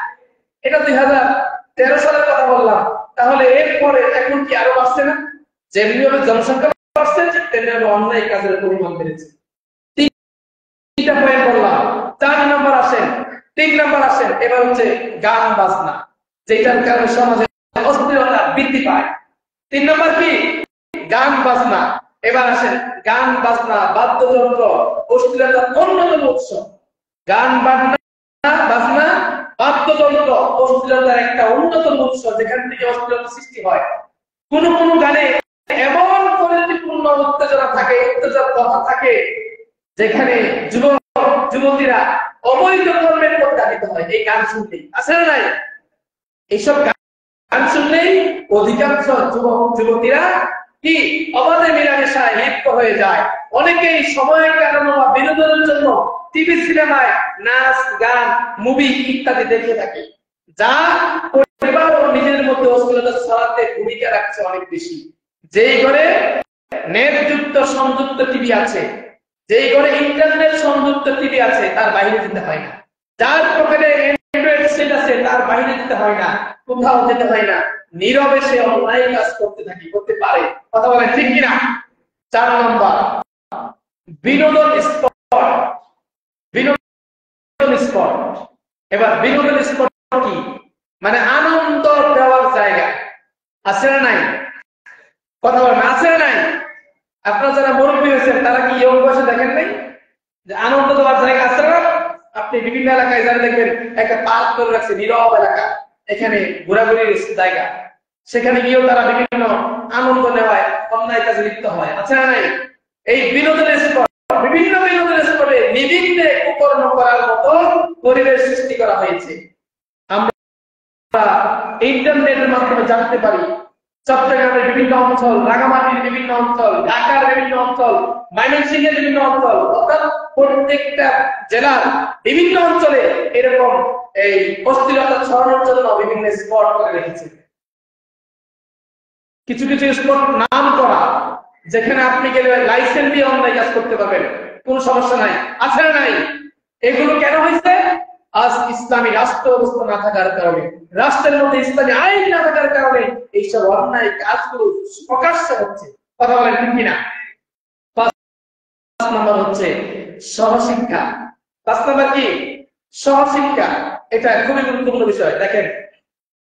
এটা 2013 সালের কথা বললাম, তাহলে এরপরে এখন কি আরো বাড়ছে না? যেমনি ভাবে জনসংখ্যা বাড়ছে তেমনি ভাবে অন্যায় কাজের পরিমাণ বেড়েছে। তিনটা পয়েন্ট বললাম। 4 নম্বর আসেন, 3 নম্বর আসেন, এবার হচ্ছে গান বাজনা, যেটার কারণে সমাজে অস্থিরতা বৃদ্ধি পায়। 3 নম্বর কি? গান বাজনা। এবার আসেন, গান বাজনা, বাদ্যযন্ত্র অস্থিরতার অন্যতম উৎস। গান বাজনা, বাদ্যযন্ত্র অস্থিরতার একটা অন্যতম উৎস, যেখান থেকে অস্থিরতা সৃষ্টি হয়। কোন কোন গানে এমন পরিপূর্ণ উত্তেজনা থাকে, উত্তেজনার কথা থাকে, যেখানে যুবক যুবতীরা অবৈধ কর্মের প্রতারিত হয় এই গান শুনলেই। আছে না নাই? এইসব গান শুনলেই অধিকাংশ যুবক যুবতীরা কি অবাধে মিলামেশায় লিপ্ত হয়ে যায়। অনেকেই সময় কাটানো বা বিনোদনের জন্য টিভি সিনেমায় নাচ, গান, মুভি ইত্যাদি দেখে থাকে, যা পরিবার ও নিজের মধ্যে অশ্লীলতা ছড়াতে ভূমিকা রাখছে অনেক বেশি। যেই ঘরে নেটযুক্ত সংযুক্ত টিভি আছে, যেই ঘরে ইন্টারনেট সংযুক্ত টিভি আছে, তার বাইরে যেতে হয় না। যার পকেটে অ্যান্ড্রয়েড সেট আছে, তার বাইরে যেতে হয় না, কোথাও যেতে হয় না, নীরবে সে অনলাইন কাজ করতে পারে। কথা বলেন ঠিক কিনা? 4 নম্বর, বিনোদন স্পট। বিনোদন স্পট। এবার বিনোদন স্পট কি? মানে আনন্দ দেওয়ার জায়গা। আছে না নাই? কথা বলেন, আছে না নাই? আপনারা যারা মুরব্বী হয়েছেন তারা কি ইয়ং বয়সে দেখেন নাই যে আনন্দ দেওয়ার জায়গা আছে না? আপনি বিভিন্ন এলাকায় যারা দেখবেন একটা পার্ক করে রাখছে, নীরব এলাকা, এখানে ঘোরাঘুরির জায়গা, সেখানে গিয়েও তারা বিভিন্ন আনন্দ নেওয়ায় অন্যায় কাজে লিপ্ত হয়। আছে না নাই? এই বিনোদনের স্পট, বিভিন্ন বিনোদনের স্পটে নির্বিঘ্নে উপকরণ করার মতো পরিবেশ সৃষ্টি করা হয়েছে। আমরা ইন্টারনেটের মাধ্যমে জানতে পারি চট্টগ্রামের বিভিন্ন অঞ্চল, রাঙামাটির বিভিন্ন অঞ্চল, ঢাকার বিভিন্ন অঞ্চল, ময়মনসিংহের বিভিন্ন অঞ্চল, অর্থাৎ প্রত্যেকটা জেলার বিভিন্ন অঞ্চলে এরকম এই অস্থিরতা ছড়ানোর জন্য বিভিন্ন স্পট করে রেখেছে। কিছু কিছু স্পট নাম করা, যেখানে আপনি গেলে লাইসেন্স দিয়ে অনলাইন কাজ করতে পারবেন, কোনো সমস্যা নাই। আছে না নাই? এগুলো কেন হয়েছে? আজ ইসলামী রাষ্ট্র ব্যবস্থা না থাকার কারণে, রাষ্ট্রের মধ্যে ইসলামী আইন না থাকার কারণে এইসব অন্যায় কাজগুলো প্রকাশ্যে হচ্ছে। কথা বলেন ঠিক কিনা? 5 নম্বর হচ্ছে সহশিক্ষা। 5 নম্বর কি? সহশিক্ষা। এটা খুবই গুরুত্বপূর্ণ বিষয়। দেখেন,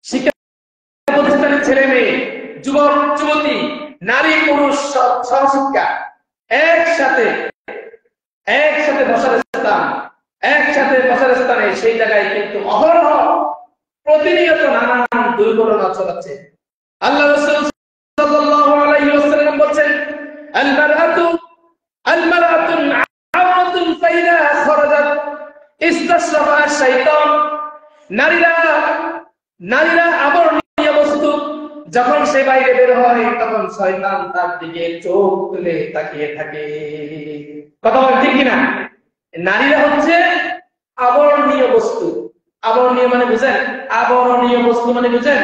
শিক্ষা প্রতিষ্ঠানের ছেলে মেয়ে, যুবক যুবতী, নারী পুরুষ সহশিক্ষা একসাথে বসার স্থান, একসাথে বসার স্থানে সেই জায়গায় কিন্তু অহরহ প্রতিনিয়ত নানান দুর্ঘটনা ছড়াচ্ছে। আল্লাহ রাসূল সাল্লাল্লাহু আলাইহি ওয়াসাল্লাম বলেন, আল-মারআতুন আওরাতুন ফাইদা খরাজাত ইস্তাশরাফা শাইতান। নারীরা আবরণীয় বস্তু, যখন সে বাইরে বের হয় তখন শয়তান তার দিকে চোখ তুলে তাকিয়ে থাকে। কথা বলেন ঠিক কিনা? নারীরা হচ্ছে আবরণীয় বস্তু। আবরণীয় মানে বুঝেন? আবরণীয় বস্তু মানে বুঝেন?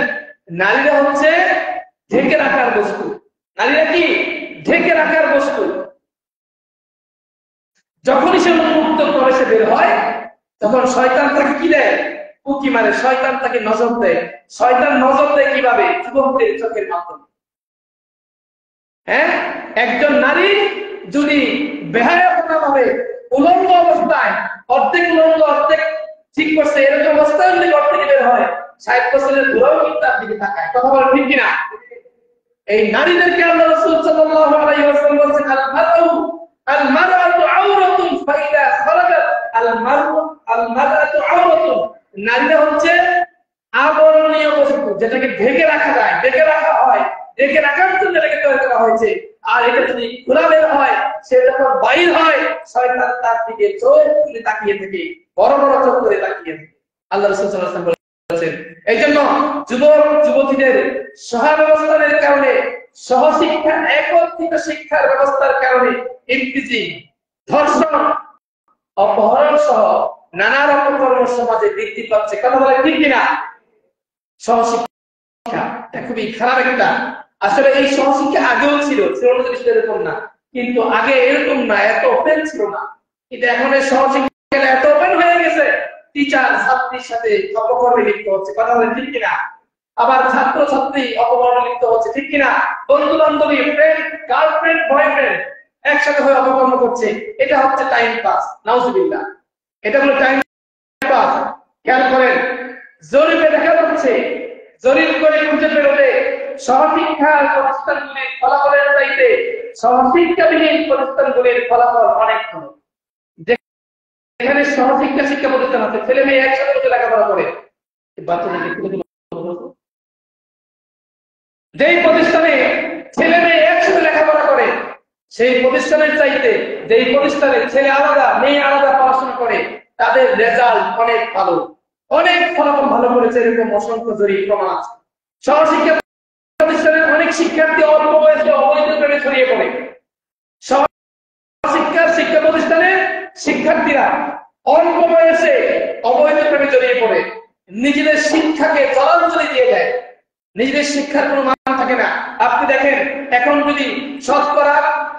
নারীরা হচ্ছে ঢেকে রাখার বস্তু। নারীরা কি? ঢেকে রাখার বস্তু। যখনই সে উন্মুক্ত প্রবেশে বের হয় তখন শয়তান তাকে কি দেয়? উকি মারে। শয়তান তাকে নজর দেয়। শয়তান নজর দেয় কিভাবে? যুবকদের চোখের মাধ্যমে। হ্যাঁ, একজন নারী যদি বেহায়াপনা ভাবে উলঙ্গ অবস্থায়, অর্ধেক উলঙ্গ অর্ধেক ঠিক করছে, এরকম অবস্থায় যদি ঘর থেকে বের হয়, 60 বছরের বুড়াও কিন্তু তার দিকে তাকায়। কথা বলেন ঠিক কিনা? এই নারীদেরকে আল্লাহ রাসূল সাল্লাল্লাহু আলাইহি ওয়াসাল্লাম বলেছেন, আল-মারআতু আওরাতুন ফাইদা খরাজাত আল-মারআতু আওরাতুন। নারীরা হচ্ছে আবরণীয় বস্তু, যেটাকে ঢেকে রাখা যায়, ঢেকে রাখা হয়, ঢেকে রাখার জন্য এটাকে তৈরি করা হয়েছে। আর এটা যদি খোলা বের হয়, সে যখন বাইর হয়, শয়তান তার দিকে চোখ তুলে তাকিয়ে থাকে, বড় বড় চোখ করে তাকিয়ে থাকে। আল্লাহ রাসূল সাল্লাল্লাহু আলাইহি ওয়াসাল্লাম বলেছেন, এই জন্য যুবক যুবতীদের সহাবস্থানের কারণে, সহশিক্ষা, একত্রিত শিক্ষার ব্যবস্থার কারণে ইনফিজিং, ধর্ষণ, অপহরণ সহ নানা রকম কর্ম সমাজে বৃদ্ধি পাচ্ছে। কথা বলে ঠিক কিনা? সহশিক্ষা এটা খুবই খারাপ একটা। আসলে এই সহশিক্ষা আগেও ছিল, এরকম না, কিন্তু আগে এরকম না, এত ওপেন ছিল না। কিন্তু এখন এই সহশিক্ষা এত ওপেন হয়ে গেছে, টিচার ছাত্রীর সাথে অপকর্মে লিপ্ত হচ্ছে, কথা বলেন ঠিক কিনা? আবার ছাত্র ছাত্রী অপকর্মে লিপ্ত হচ্ছে, ঠিক কিনা? বন্ধু বান্ধবী, ফ্রেন্ড, গার্লফ্রেন্ড, বয়ফ্রেন্ড একসাথে হয়ে অপকর্ম করছে। এটা হচ্ছে টাইম পাস, নাউজুবিল্লাহ। এটা হলো টাইম পাস। খেয়াল করেন, জরিপে দেখা যাচ্ছে, জরিপ করে খুঁজে বেরোলে সহশিক্ষার প্রতিষ্ঠানগুলির ফলাফলের চাইতে সহশিক্ষাবিহীন প্রতিষ্ঠানগুলির ফলাফল অনেক ভালো। যেখানে সহশিক্ষা শিক্ষা প্রতিষ্ঠান আছে, ছেলে মেয়ে একসাথে বসে লেখাপড়া করে, যেই প্রতিষ্ঠানে ছেলে মেয়ে একসাথে লেখাপড়া করে, সেই প্রতিষ্ঠানের চাইতে যেই প্রতিষ্ঠানে ছেলে আলাদা মেয়ে আলাদা পড়াশোনা করে, তাদের রেজাল্ট অনেক ভালো, অনেক ফলাফল ভালো করেছে। এরকম অসংখ্য জরিপ প্রমাণ আছে। সহশিক্ষা প্রতিষ্ঠানের অনেক শিক্ষার্থী অল্প বয়সে অবৈধ প্রেমে ছড়িয়ে পড়ে। সহশিক্ষার শিক্ষা প্রতিষ্ঠানের শিক্ষার্থীরা অল্প বয়সে অবৈধ প্রেমে জড়িয়ে পড়ে, নিজেদের শিক্ষাকে জলাঞ্জলি দিয়ে দেয়, নিজেদের শিক্ষার কোনো মান থাকে না। আপনি দেখেন, এখন যদি শতকরা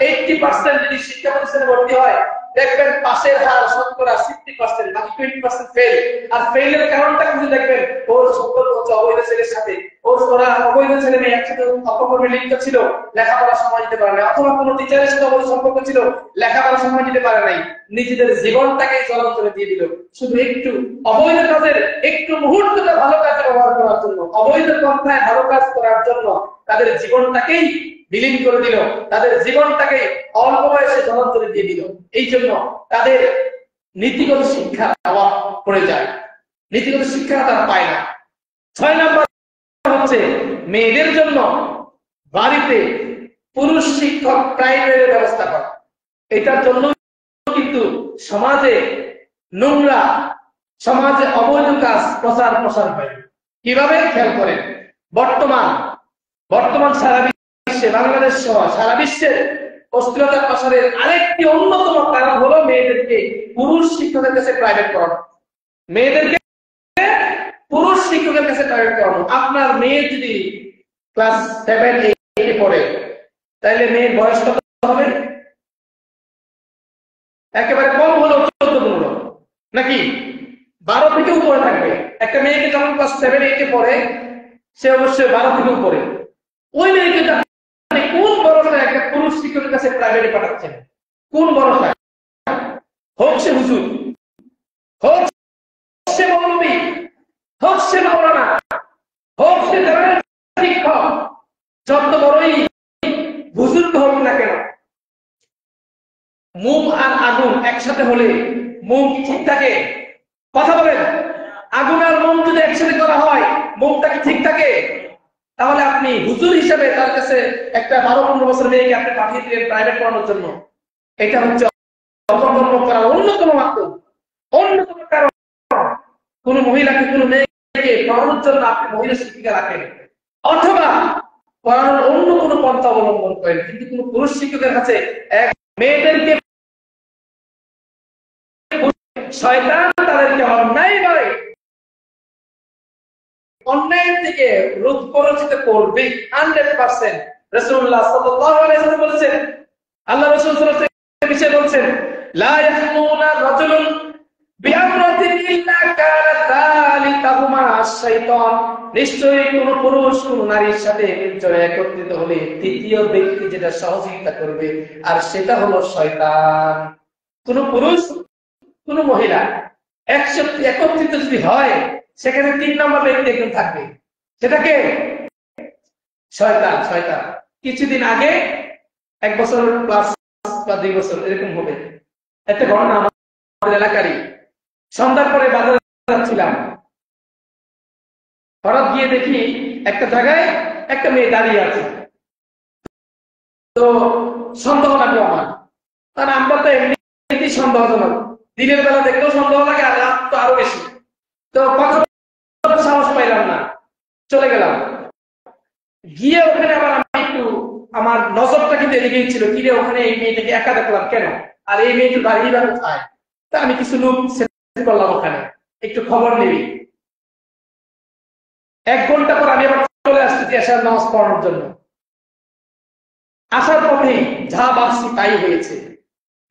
80% যদি শিক্ষা প্রতিষ্ঠানে ভর্তি হয়, দেখবেন পাশের হার শতকরা 60%, বাকি 20% ফেল। আর ফেলের কারণটা কিন্তু দেখবেন, ওর সম্পর্ক হচ্ছে অবৈধ ছেলের সাথে, ওরা অবৈধ ছেলে মেয়ে একসাথে অপকর্মে লিপ্ত ছিল, লেখাপড়ার সময় দিতে পারে না, অথবা কোনো টিচারের সাথে অবৈধ সম্পর্ক ছিল, লেখাপড়ার সময় দিতে পারে নাই, নিজেদের জীবনটাকে জলাঞ্জলি করে দিয়ে দিল শুধু একটু অবৈধ কাজের, একটু মুহূর্তটা ভালো কাজে ব্যবহার করার জন্য, অবৈধ পন্থায় ভালো কাজ করার জন্য তাদের জীবনটাকেই বিলীন করে দিল, তাদের জীবনটাকে অল্প বয়সে জলাঞ্জলি দিয়ে দিল। এই জন্য তাদের নীতিগত শিক্ষা অভাব পড়ে যায়, নীতিগত শিক্ষা তারা পায় না। 6 নম্বর হচ্ছে মেয়েদের জন্য বাড়িতে পুরুষ শিক্ষক প্রাইমারির ব্যবস্থা করা। এটার জন্য কিন্তু সমাজে নোংরা, সমাজে অবৈধ কাজ প্রচার হয়। কিভাবে? খেয়াল করেন, বর্তমান সারা বিশ্বে, বাংলাদেশ সহ সারা বিশ্বের অশ্লীলতার প্রসারের আরেকটি অন্যতম কারণ হলো মেয়েদেরকে পুরুষ শিক্ষকের কাছে প্রাইভেট করানো। মেয়েদেরকে পুরুষ শিক্ষকের কাছে প্রাইভেট করানো। আপনার মেয়ে যদি ক্লাস 7-8 পড়ে, তাহলে মেয়ের বয়স কত হবে? একেবারে কম হলো 14-15, নাকি 12 থেকে উপরে থাকবে। একটা মেয়েকে যখন ক্লাস 7-8 পড়ে, সে অবশ্যই 12 থেকে উপরে। ওই মেয়েকে কোন ভরসায় একটা পুরুষ শিক্ষকের কাছে প্রাইভেটে পাঠাচ্ছেন? কোন ভরসায়? হোক সে হুজুর, হোক সে মৌলবী, হোক সে মাওলানা, হোক সে শিক্ষক, যত বড়ই বুজুর্গ হোক না কেন, মোম আর আগুন একসাথে হলে মোম কি ঠিক থাকে? কথা বলেন, আগুন আর মোম যদি একসাথে করা হয়, মোমটা কি ঠিক থাকে? তাহলে আপনি হুজুর হিসেবে তার কাছে একটা 12-15 বছর মেয়েকে আপনি পাঠিয়ে দিলেন প্রাইভেট পড়ানোর জন্য। এটা হচ্ছে অপকর্ম করার অন্যতম মাধ্যম, অন্যতম কারণ। কোন মহিলাকে, কোন মেয়েকে পড়ানোর জন্য আপনি মহিলা শিক্ষিকা রাখেন, অথবা পড়ানোর অন্য কোনো পন্থা অবলম্বন করেন, কিন্তু কোন পুরুষ শিক্ষকের কাছে এক মেয়েদেরকে শয়তান তাদেরকে অন্যায় থেকে রোধ পরিচিত করবে 100%। রাসূলুল্লাহ সাল্লাল্লাহু আলাইহি ওয়াসাল্লাম বলেছেন, আল্লাহ রাসূল সাল্লাল্লাহু আলাইহি ওয়াসাল্লাম বিষয়ে বলেছেন, লা ইয়াহমুনা রাজুলুন বিআমরাতিন ইল্লা কানা যালিকাহুমা আশ-শাইতান। নিশ্চয়ই কোন পুরুষ কোন নারীর সাথে একত্রিত হলে তৃতীয় ব্যক্তি যেটা সহযোগিতা করবে, আর সেটা হলো শয়তান। কোন পুরুষ কোন মহিলা একত্রিত যদি হয়, সেখানে 3 নম্বর ব্যক্তি একজন থাকবে, সেটাকে শয়তান। কিছুদিন আগে, 1 বছর প্লাস বা 2 বছর এরকম হবে, একটা ঘটনা আমাদের এলাকারই। সন্ধ্যার পরে বাজারে যাচ্ছিলাম, হঠাৎ গিয়ে দেখি একটা জায়গায় একটা মেয়ে দাঁড়িয়ে আছে। তো সন্দেহ লাগলো আমার, কারণ আমরা তো এমনিতেই সন্দেহজনক, দিনের বেলা দেখলেও সন্দেহ লাগে, আর রাত তো আরো বেশি। তো কথা সাহস পাইলাম না, চলে গেলাম। গিয়ে ওখানে আবার আমি একটু, আমার নজরটা কিন্তু এদিকেই ছিল, কিরে ওখানে এই মেয়েটাকে একা দেখলাম কেন, আর এই মেয়েটা দাঁড়িয়ে বা কোথায়? তা আমি কিছু লোক সেট করলাম ওখানে, একটু খবর নিবি। 1 ঘন্টা পর আমি আবার চলে আসতেছি এশার নামাজ পড়ানোর জন্য। আসার পথেই যা ভাবছি তাই হয়েছে,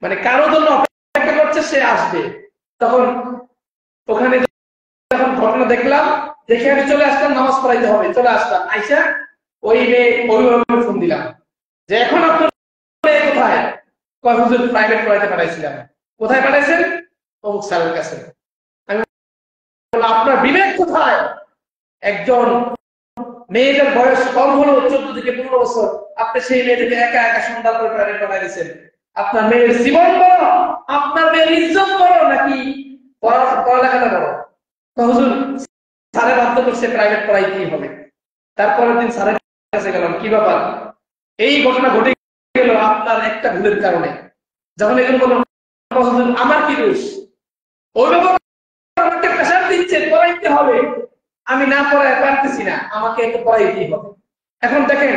মানে কারোর জন্য অপেক্ষা করছে, সে আসবে। তখন ওখানে যখন ঘটনা দেখলাম, দেখে আমি চলে আসলাম, নামাজ পড়াইতে হবে, চলে আসলাম। আইসা ওই মেয়ে অভিভাবক ফোন দিলাম যে এখন আপনার মেয়ে কোথায়? কয় হুজুর প্রাইভেট পড়াইতে পাঠাইছিলাম। কোথায় পাঠাইছেন? অমুক স্যারের কাছে। আমি বললাম আপনার বিবেক কোথায়? একজন মেয়েদের বয়স কম হলো 14 থেকে 15 বছর, আপনি সেই মেয়েদেরকে একা একা সন্ধান করে প্রাইভেট পড়াই দিচ্ছেন। আপনার মেয়ের জীবন বড়, আপনার মেয়ের ইজ্জত বড়, নাকি পড়ালেখাটা বড়? হুজুর স্যারে বাধ্য করছে, প্রাইভেট পড়াইতেই হবে। তারপরের দিন স্যারের কাছে গেলাম, কি ব্যাপার? এই ঘটনা ঘটে গেল আপনার একটা ভুলের কারণে। যখন এগুলো বললাম, আমার কি দোষ? অভিভাবক আমাকে প্রেশার দিচ্ছে পড়াইতে হবে, আমি না পড়ায় পারতেছি না, আমাকে একটু পড়াইতেই হবে। এখন দেখেন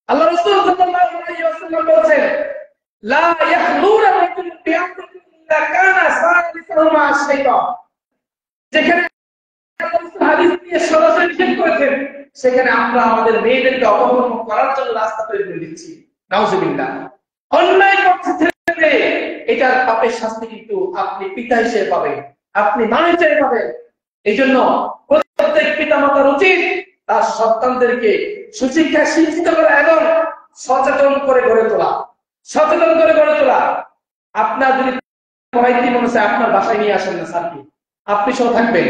আল্লাহ রাসূল সাল্লাল্লাহু আলাইহি ওয়াসাল্লাম বলেছেন, লা ইয়াহলুনা রাজুলুন বিআমরিন ইল্লা কানা সালিসুহুমা আশ-শাইতান। যেখানে হাদিস দিয়ে সরাসরি নিষেধ করেছেন, সেখানে আমরা আমাদের মেয়েদেরকে অপকর্ম করার জন্য রাস্তা তৈরি করে দিচ্ছি। নাউজুবিল্লাহ। অন্যায় করছে ছেলে, এটার পাপের শাস্তি কিন্তু আপনি পিতা হিসেবে পাবেন, আপনি মা হিসেবে পাবেন। এই জন্য প্রত্যেক পিতা মাতার উচিত তার সন্তানদেরকে সুশিক্ষায় শিক্ষিত করা এবং সচেতন করে গড়ে তোলা, সচেতন করে গড়ে তোলা। আপনার যদি পড়াইতে মনে হচ্ছে, আপনার বাসায় নিয়ে আসেন না স্যারকে, আপনি সহ থাকবেন,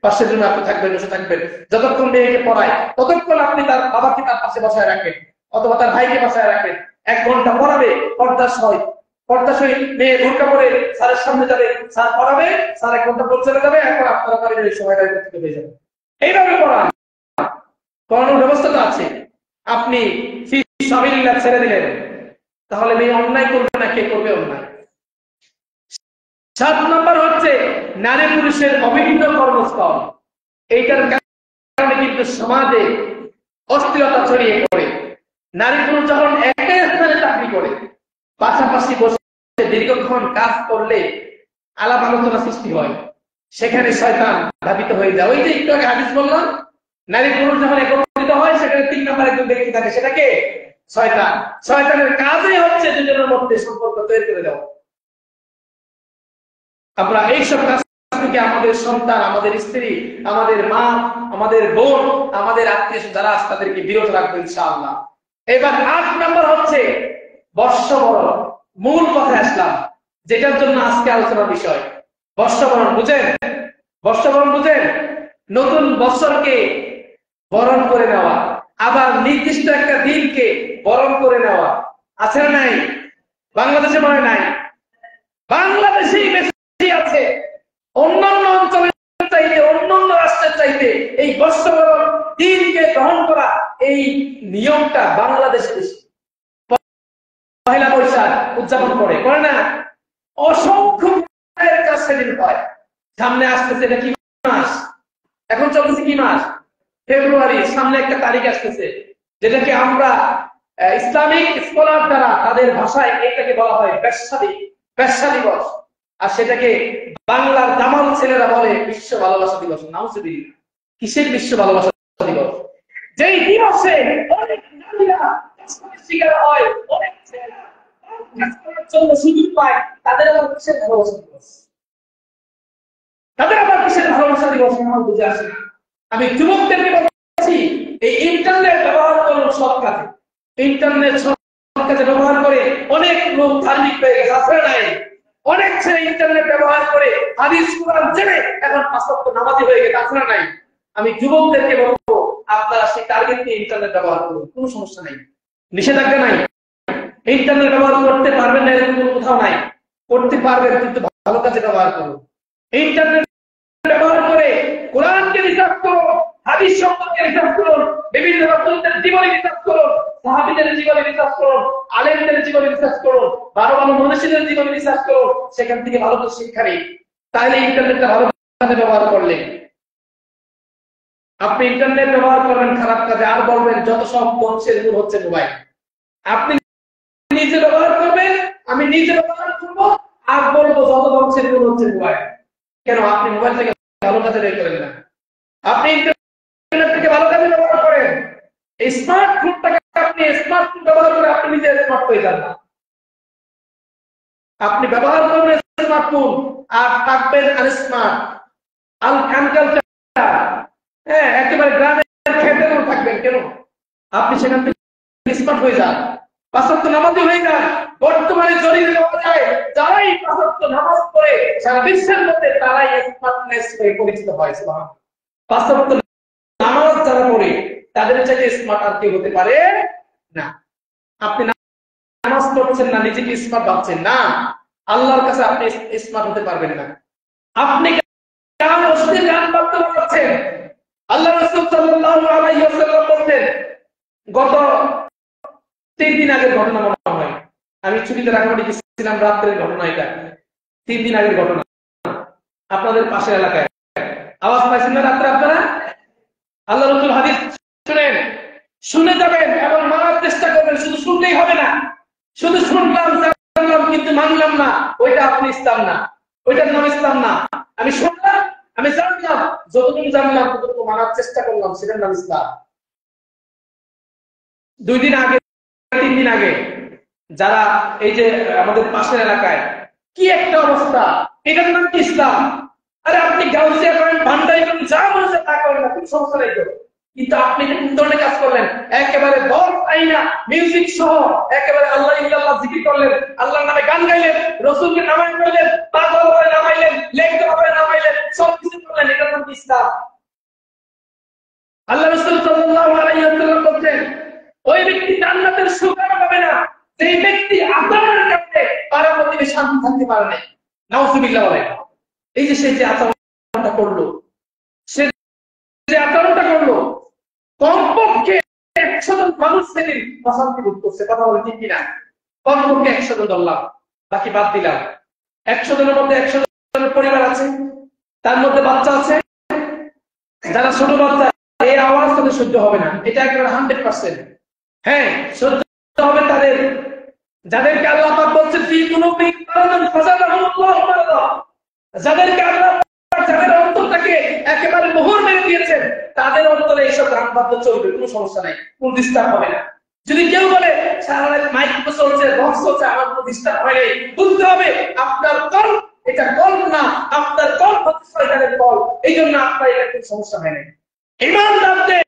পাশের জন্য আপনি থাকবেন, বসে থাকবেন। যতক্ষণ মেয়েকে পড়ায় ততক্ষণ আপনি তার বাবাকে তার পাশে বসায় রাখেন, অথবা তার ভাইকে বসায় রাখেন। 1 ঘন্টা পড়াবে পর্দার সহিত, পর্দার সহিত মেয়ে বোরকা পরে স্যারের সামনে যাবে, স্যার পড়াবে, স্যার 1 ঘন্টা পর চলে যাবে, এখন আপনারা পারিবারিক সময়টা করতে হয়ে যাবে। এইভাবে পড়ান, পড়ানোর ব্যবস্থা তো আছে। আপনি ফি সাবিলিল্লাহ ছেড়ে দিলেন, তাহলে মেয়ে অন্যায় করবে না, কে করবে অন্যায়? 7 নম্বর হচ্ছে নারী পুরুষের অভিন্ন কর্মস্থল। এইটার কারণে কিন্তু সমাজে অস্থিরতা ছড়িয়ে পড়ে। নারী পুরুষ যখন একই স্থানে চাকরি করে, পাশাপাশি বসে দীর্ঘক্ষণ কাজ করলে আলাপ আলোচনা সৃষ্টি হয়, সেখানে শয়তান ধাবিত হয়ে যায়। ওই যে একটু আগে হাদিস বললাম, নারী পুরুষ যখন একত্রিত হয়, সেখানে 3 নম্বর একজন ব্যক্তি থাকে, সেটাকে শয়তান। শয়তানের কাজই হচ্ছে দুজনের মধ্যে সম্পর্ক তৈরি করে দেওয়া। আমরা এইসব কাজ থেকে আমাদের সন্তান, আমাদের স্ত্রী, আমাদের মা, আমাদের বোন, আমাদের আত্মীয় যারা আছে তাদেরকে বিরত রাখবো ইনশাআল্লাহ। এবার 8 নম্বর হচ্ছে বর্ষবরণ। মূল কথায় আসলাম, যেটার জন্য আজকে আলোচনার বিষয় বর্ষবরণ। বুঝেন? বর্ষবরণ বুঝেন? নতুন বছরকে বরণ করে নেওয়া, আবার নির্দিষ্ট একটা দিনকে বরণ করে নেওয়া আছে না নাই? বাংলাদেশে মনে নাই? বাংলাদেশেই বেশি আছে, অন্যান্য অঞ্চলের চাইতে, অন্যান্য রাষ্ট্রের চাইতে এই বর্ষবরণ দিনকে গ্রহণ করা, এই নিয়মটা বাংলাদেশে বেশি। পহেলা বৈশাখ উদযাপন করে না? অসংখ্য কাজ সেদিন হয়। সামনে আসতেছে, এটা কি মাস? এখন চলতেছে কি মাস? ফেব্রুয়ারি। সামনে একটা তারিখ আসতেছে, যেটাকে আমরা ইসলামিক স্কলার দ্বারা তাদের ভাষায় এটাকে বলা হয় বেশ্যা দিবস। আর সেটাকে বাংলার দামাল ছেলেরা বলে বিশ্ব ভালোবাসা দিবস। নাউজুবিল্লাহ। কিসের বিশ্ব ভালোবাসা দিবস? যেই দিবসে অনেক নারীরা শিকার হয়, অনেক ছেলেরা জন্য সুযোগ পায়, তাদের আবার কিসের ভালোবাসা দিবস? তাদের আবার কিসের ভালোবাসা দিবস? আমার বুঝে আসে না। আমি যুবকদেরকে বলছি, এই ইন্টারনেট ব্যবহার করুন সৎ কাজে। ইন্টারনেট সৎ কাজে ব্যবহার করে অনেক লোক ধার্মিক হয়ে গেছে, আছে নাই? অনেক ছেলে ইন্টারনেট ব্যবহার করে হাদিস কুরআন জেনে এখন 5 ওয়াক্ত নামাজি হয়ে গেছে, আছে নাই? আমি যুবকদেরকে বলবো, আপনারা সেই টার্গেট নিয়ে ইন্টারনেট ব্যবহার করুন, কোনো সমস্যা নাই, নিষেধাজ্ঞা নাই। ইন্টারনেট ব্যবহার করতে পারবেন না এরকম কোনো কোথাও নাই, করতে পারবেন, কিন্তু ভালো কাজে ব্যবহার করুন। ইন্টারনেট ব্যবহার করে কোরআনকে রিসার্চ করুন, হাদিস সম্পর্কে রিসার্চ করুন, বিভিন্ন রাসূলদের জীবনী রিসার্চ করুন, সাহাবীদের জীবনী রিসার্চ করুন, আলেমদের জীবনী রিসার্চ করুন, ভালো ভালো মনীষীদের জীবনী রিসার্চ করুন, সেখান থেকে ভালো কিছু শিক্ষা নিন। তাহলে ইন্টারনেটটা ভালো কাজে ব্যবহার করলে। আপনি ইন্টারনেট ব্যবহার করবেন খারাপ কাজে, আর বলবেন যত সব ধ্বংসের মূল হচ্ছে মোবাইল। আপনি নিজে ব্যবহার করবেন, আমি নিজে ব্যবহার করবো, আর বলবো যত ধ্বংসের মূল হচ্ছে মোবাইল। কেন? আপনি মোবাইল থেকে ভালো কাজে বের করেন না, আপনি ইন্টারনেট থেকে ভালো কাজে ব্যবহার এই স্মার্টফোনটাকে আপনি স্মার্টফোন ব্যবহার করে আপনি নিজে স্মার্ট হয়ে যান না। আপনি ব্যবহার করবেন স্মার্টফোন আর থাকবেন আনস্মার্ট, আনকালচার। হ্যাঁ, একেবারে গ্রামের খেতেও থাকবেন কেন? আপনি সেখান থেকে স্মার্ট হয়ে যান, পাঁচ ওয়াক্ত নামাজি হয়ে যান। বর্তমানে জরিপ দেওয়া যায় যারাই পাঁচ ওয়াক্ত নামাজ পড়ে সারা বিশ্বের মধ্যে তারাই স্মার্টনেস হয়ে পরিচিত হয়। সুবহানাল্লাহ। পাঁচ ওয়াক্ত নামাজ যারা পড়ে তাদের চাইতে স্মার্ট আর কেউ হতে পারে না। আপনি নামাজ পড়ছেন না, নিজেকে স্মার্ট ভাবছেন না, আল্লাহর কাছে আপনি স্মার্ট হতে পারবেন না। আপনি গান অশ্লীল গান বাজতে পারছেন। আল্লাহ রাসূল সাল্লাল্লাহু আলাইহি ওয়াসাল্লাম বলেন, গত 3 দিন আগের ঘটনা মনে হয়, আমি ছুটিতে রাঙামাটি গেছিলাম, রাত্রের ঘটনা এটা, 3 দিন আগের ঘটনা। আপনাদের পাশের এলাকায় আওয়াজ পাইছেন না রাত্রে আপনারা? আল্লাহ রাসূল হাদিস শুনেন, শুনে যাবেন এবং মানার চেষ্টা করবেন। শুধু শুনলেই হবে না, শুধু শুনলাম জানলাম কিন্তু মানলাম না, ওইটা আপনি ইসলাম না, ওইটার নাম ইসলাম না। আমি শুনলাম, আমি জানলাম, যতটুকু জানলাম ততটুকু মানার চেষ্টা করলাম, সেটার নাম ইসলাম। 2 দিন আগে 3 দিন আগে যারা এই যে আমাদের পাশের এলাকায় কি একটা অবস্থা, এটার নাম কি ইসলাম? আরে আপনি গাউসিয়া করেন, ভান্ডারি করেন, যা মনে তা করেন না, কোনো সমস্যা নেই তো। কিন্তু আপনি কোন ধরনের কাজ করলেন? একেবারে বল আইনা মিউজিক সহ একেবারে আল্লাহ ইল্লাল্লাহ জিকির করলেন, আল্লাহর নামে গান গাইলেন, রাসূলকে নামায় করলেন, পাগল হয়ে নামাইলেন, লেখতে হবে নামাইলেন, সব কিছু করলেন, এটার নাম ইসলাম। আল্লাহ রাসূল সাল্লাল্লাহু আলাইহি ওয়াসাল্লাম বলেন, ওই ব্যক্তি জান্নাতের সুখও পাবে না যেই ব্যক্তি আচরণের কারণে পাড়া প্রতিবেশী শান্তি থাকতে পারে না। নাউযুবিল্লাহ বলেন। এই যে সে যে আচরণটা করলো, সে যে আচরণটা করলো, কমপক্ষে 100 জন মানুষ সেদিন অশান্তি বোধ করছে। কথা বলে ঠিক কিনা? কমপক্ষে 100 জন ধরলাম, বাকি বাদ দিলাম। 100 জনের মধ্যে 100 জনের পরিবার আছে, তার মধ্যে বাচ্চা আছে, যারা ছোট বাচ্চা, এই আওয়াজ তাদের সহ্য হবে না, এটা একেবারে 100%। হ্যাঁ, সহ্য হবে তাদের, যাদেরকে আল্লাহ পাক বলছেন ফি কুলুবিহিম মারাদুন ফাযাদাহুমুল্লাহু মারাদা, যাদেরকে আল্লাহ পাক যাদের অন্তরটাকে একেবারে মোহর মেরে দিয়েছেন, তাদের অন্তরে এইসব গান বাদ্য চলবে, কোনো সমস্যা নাই, কোনো ডিস্টার্ব হবে না। যদি কেউ বলে সারা রাত মাইক চলছে, বক্স চলছে, আমার কোনো ডিস্টার্ব হয় নাই, বুঝতে হবে আপনার কল, এটা কল না, আপনার কল হচ্ছে শয়তানের কল, এই জন্য আপনার এটা কোনো সমস্যা হয় না। ইমানদারদের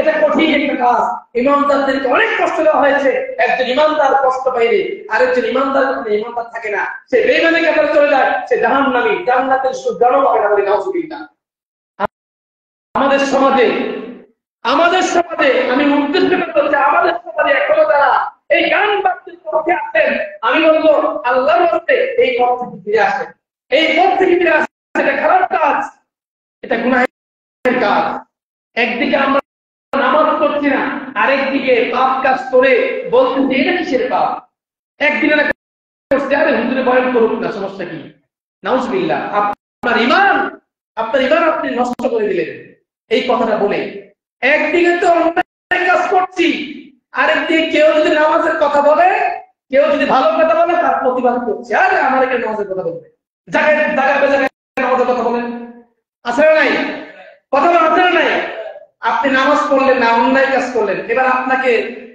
এটা কঠিন একটা কাজ, ইমানদারদেরকে অনেক কষ্ট দেওয়া হয়েছে। একজন ইমানদার কষ্ট পাইলে আরেকজন ইমানদার ইমানদার থাকে না, সে বেঈমানের কাতারে চলে যায়, সে জাহান্নামী, জান্নাতের সুযোগ হবে না বলে নাউযুবিল্লাহ। আমাদের সমাজে আমি উদ্দেশ্য করে বলছি, আমাদের সমাজে এখনো তারা এই গান বাদ্যের পক্ষে আছেন। আমি বলবো আল্লাহর রাস্তায় এই পথ থেকে ফিরে আসেন, এই পথ থেকে ফিরে আসেন। এটা খারাপ কাজ, এটা গুনাহের কাজ। একদিকে আমরা নামাজ পড়ছি না, আরেকদিকে পাপ কাজ করে বলতেছি এটা কিসের পাপ? একদিনে না করছে, আরে হুজুরে বয়ান করুক না, সমস্যা কি? নাউযুবিল্লাহ। আপনার ইমান আপনি নষ্ট করে দিলেন এই কথাটা বলে। একদিকে তো অন্যায় কাজ করছি, আরেকদিকে কেউ যদি নামাজের কথা বলে, কেউ যদি ভালো কথা বলে, তার প্রতিবাদ করছে, আরে আমার এখানে নামাজের কথা বলবে, জায়গায় নামাজের কথা বলেন, আছে না নাই? কথা বলা আছে না নাই? আপনি নামাজ পড়লেন না, অন্যায় কাজ করলেন, এবার আপনাকে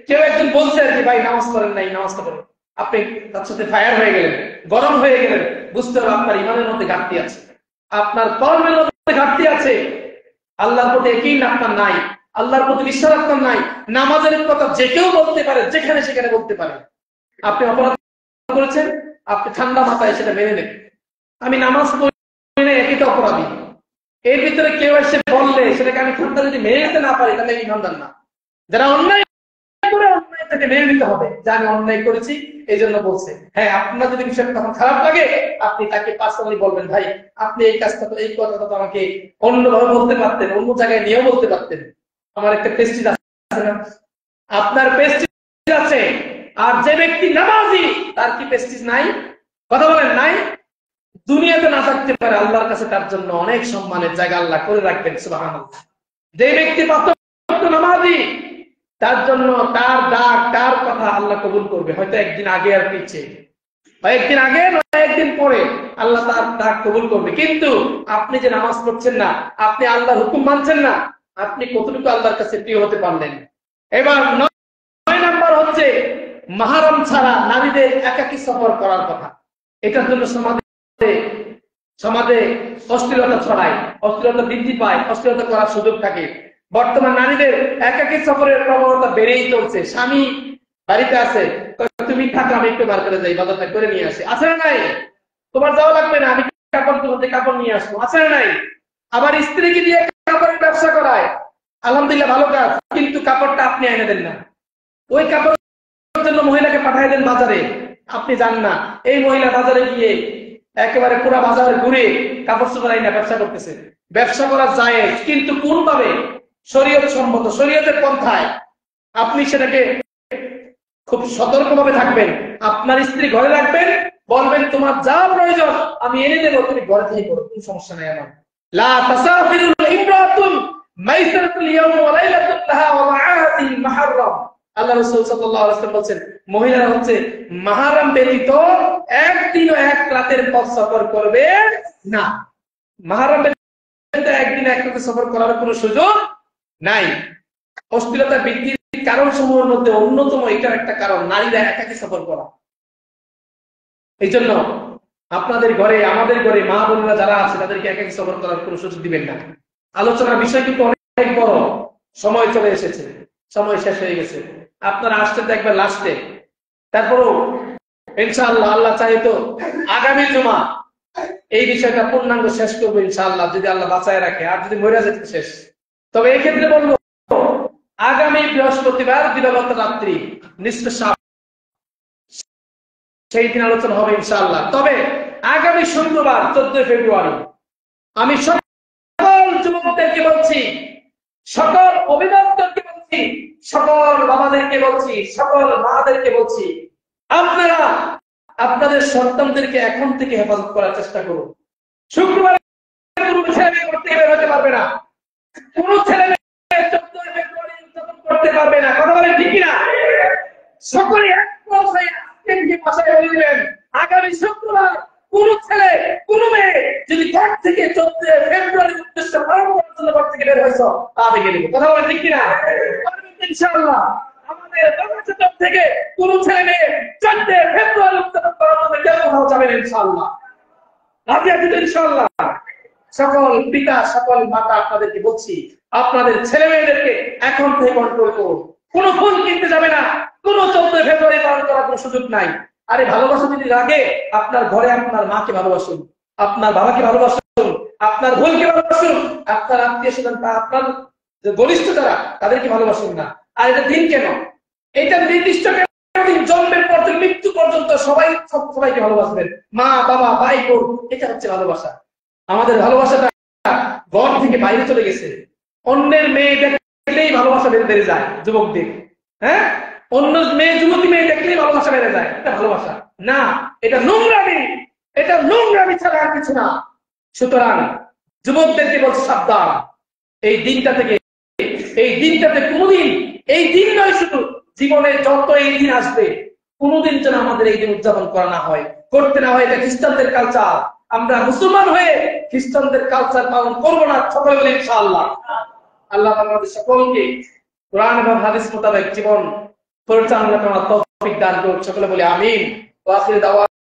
কেউ একজন বলছে আর কি, ভাই নামাজ পড়েন নাই, নামাজটা পড়েন, আপনি তার সাথে ফায়ার হয়ে গেলেন, গরম হয়ে গেলেন, বুঝতে হবে আপনার ইমানের মধ্যে ঘাটতি আছে, আপনার কর্মের মধ্যে ঘাটতি আছে, আল্লাহর প্রতি ইয়াকিন আপনার নাই, আল্লাহর প্রতি বিশ্বাস আপনার নাই। নামাজের কথা যে কেউ বলতে পারে, যেখানে সেখানে বলতে পারে। আপনি অপরাধ করেছেন, আপনি ঠান্ডা মাথায় সেটা মেনে নেন, আমি নামাজ পড়ি না, একই তো অপরাধী। এর ভিতরে কেউ এসে বললে সেটাকে আমি ঠান্ডা যদি মেনে নিতে না পারি, তাহলে আমি ইমানদার না। যারা অন্যায় করে, অন্যায় থেকে মেনে নিতে হবে যে আমি অন্যায় করেছি, এই জন্য বলছে। হ্যাঁ, আপনার যদি বিষয়টা তখন খারাপ লাগে, আপনি তাকে পার্সোনালি বলবেন, ভাই আপনি এই কাজটা তো, এই কথাটা তো আমাকে অন্যভাবে বলতে পারতেন, অন্য জায়গায় নিয়েও বলতে পারতেন, আমার একটা প্রেস্টিজ আছে না? আপনার প্রেস্টিজ আছে, আর যে ব্যক্তি নামাজি তার কি প্রেস্টিজ নাই? কথা বলেন, নাই? দুনিয়াতে না থাকতে পারে, আল্লাহর কাছে তার জন্য অনেক সম্মানের জায়গা আল্লাহ করে রাখবেন, সুবহানাল্লাহ। যে ব্যক্তি পাঁচ ওয়াক্ত নামাজি, তার জন্য তার ডাক, তার কথা আল্লাহ কবুল করবে, হয়তো একদিন আগে আর পিছিয়ে, হয় একদিন আগে নয় একদিন পরে, আল্লাহ তার ডাক কবুল করবে। কিন্তু আপনি যে নামাজ পড়ছেন না, আপনি আল্লাহর হুকুম মানছেন না, আপনি কতটুকু আল্লাহর কাছে প্রিয় হতে পারলেন? এবার 9 নাম্বার হচ্ছে মাহরম ছাড়া নারীদের একাকী সফর করার কথা। এটার জন্য সমাজে অশ্লীলতা ছড়ায়, অশ্লীলতা বৃদ্ধি পায়, অশ্লীলতা করার সুযোগ থাকে। বর্তমান নারীদের একাকী সফরের প্রবণতা বেড়েই চলছে। স্বামী বাড়িতে আছে, তুমি থাকো, আমি একটু বার করে যাই, বাজারটা করে নিয়ে আসি, আছে না নাই? তোমার যাওয়া লাগবে না, আমি কাপড় নিয়ে আসবো, আছে না নাই? আবার স্ত্রীকে দিয়ে কাপড়ের ব্যবসা করায়, আলহামদুলিল্লাহ ভালো কাজ, কিন্তু কাপড়টা আপনি এনে দেন না। ওই কাপড়ের জন্য মহিলাকে পাঠিয়ে দেন বাজারে, আপনি যান না। এই মহিলা বাজারে গিয়ে একেবারে পুরো বাজারে ঘুরে কাপড় চোপড় আইনা ব্যবসা করতেছে। ব্যবসা করা যায়, কিন্তু কোন ভাবে? শরীয়ত সম্মত, শরীয়তের পন্থায়। আপনি সেটাকে খুব সতর্কভাবে থাকবেন। আপনার স্ত্রী ঘরে রাখবেন, বলবেন তোমার যা প্রয়োজন আমি এনে দেবো, তুমি ঘরে থেকে করো, কোনো সমস্যা নাই আমার। লা তাসাফিরুল ইমরাতুন মাইসারাতুল ইয়াউম ওয়া লাইলাতুল লাহা ওয়া মাআহাতিল মুহাররাম। আল্লাহ রাসূল সাল্লাল্লাহু আলাইহি ওয়াসাল্লাম বলেন, মহিলারা হচ্ছে মাহরম ব্যতীত একদিন ও এক রাতের পথ সফর করবে না। মাহরম ব্যতীত একদিন এক রাতে সফর করার কোনো সুযোগ নাই। অশ্লীলতা বৃদ্ধির কারণ সমূহের মধ্যে অন্যতম এটার একটা কারণ নারীরা একাকী সফর করা। এই জন্য আপনাদের ঘরে, আমাদের ঘরে মা বোনেরা যারা আছে তাদেরকে একাকী সফর করার কোনো সুযোগ দিবেন না। আলোচনার বিষয় কিন্তু অনেক বড়, সময় চলে এসেছে, সময় শেষ হয়ে গেছে। আপনারা আসতে দেখবেন লাস্টে। তারপরও ইনশাআল্লাহ আল্লাহ চাই তো আগামী জুমা এই বিষয়টা পূর্ণাঙ্গ শেষ করবো ইনশাআল্লাহ, যদি আল্লাহ বাঁচায় রাখে। আর যদি মরে যেতে শেষ, তবে এই ক্ষেত্রে বলবো আগামী বৃহস্পতিবার দিবাগত রাত্রি নিঃশ্বাস সেই দিন আলোচনা হবে ইনশাআল্লাহ। তবে আগামী শুক্রবার 14 ফেব্রুয়ারি আমি সকল যুবকদেরকে বলছি, সকল অভিভাবকদেরকে বলছি, সকল বাবাদেরকে বলছি, সকল মাদেরকে বলছি, আপনারা আপনাদের সন্তানদেরকে এখন থেকে হেফাজত করার চেষ্টা করুন। শুক্রবার কোনো ছেলে মেয়ে করতে বের হতে পারবে না, কোনো ছেলে মেয়ে 14 ফেব্রুয়ারি উদযাপন করতে পারবে না। কথা বলেন ঠিক কিনা? সকলে এক কথায় ভাষায় বলে দিবেন, আগামী শুক্রবার কোন ছেলে কোন মেয়ে যদি ঘর থেকে 14 ফেব্রুয়ারি উদ্দেশ্য পালন করার জন্য ঘর থেকে বের হয়েছ, তাদেরকে দেবো। কথা বলেন ঠিক কিনা? ইনশাআল্লাহ আমাদের বাংলাদেশ থেকে কোন ছেলে মেয়ে 14 ফেব্রুয়ারি উদযাপন করার জন্য কেউ কোথাও যাবেন ইনশাআল্লাহ। রাজি আছেন ইনশাআল্লাহ? সকল পিতা, সকল মাতা আপনাদেরকে বলছি, আপনাদের ছেলে মেয়েদেরকে এখন থেকে কন্ট্রোল করুন। কোন ফুল কিনতে যাবে না, কোন 14 ফেব্রুয়ারি পালন করার কোনো সুযোগ নাই। আরে ভালোবাসা যদি লাগে, আপনার ঘরে আপনার মাকে ভালোবাসুন, আপনার বাবাকে ভালোবাসুন, আপনার বোনকে ভালোবাসুন, আপনার আত্মীয় স্বজন, আপনার ঘনিষ্ঠ যারা তাদেরকে ভালোবাসুন না। আর এটা দিন কেন? এটা নির্দিষ্ট জন্মের পর থেকে মৃত্যু পর্যন্ত সবাইকে ভালোবাসবেন, মা বাবা ভাই বোন, এটা হচ্ছে ভালোবাসা। আমাদের ভালোবাসাটা ঘর থেকে বাইরে চলে গেছে। অন্যের মেয়ে দেখলেই ভালোবাসা বেড়ে যায় যুবকদের। হ্যাঁ, অন্য মেয়ে, যুবতী মেয়ে দেখলেই ভালোবাসা বেড়ে যায়। এটা ভালোবাসা না, এটা নোংরামি। এটা নোংরামি ছাড়া আর কিছু না। সুতরাং যুবকদেরকে বলছে সাবধান, এই দিনটাতে কোনদিন, এই দিন নয় শুধু জীবনে যত এই দিন আসবে, কোনদিন যেন আমাদের এই দিন উদযাপন করা না হয়, করতে না হয়। এটা খ্রিস্টানদের কালচার। আমরা মুসলমান হয়ে খ্রিস্টানদের কালচার পালন করবো না। সকলে বলি ইনশাআল্লাহ। আল্লাহ আমাদের সকলকে কোরআন এবং হাদিস মোতাবেক জীবন পরিচালনা করার তৌফিক দান করুন। সকলে বলি আমিন। ওয়া আখিরু দাওয়ানা।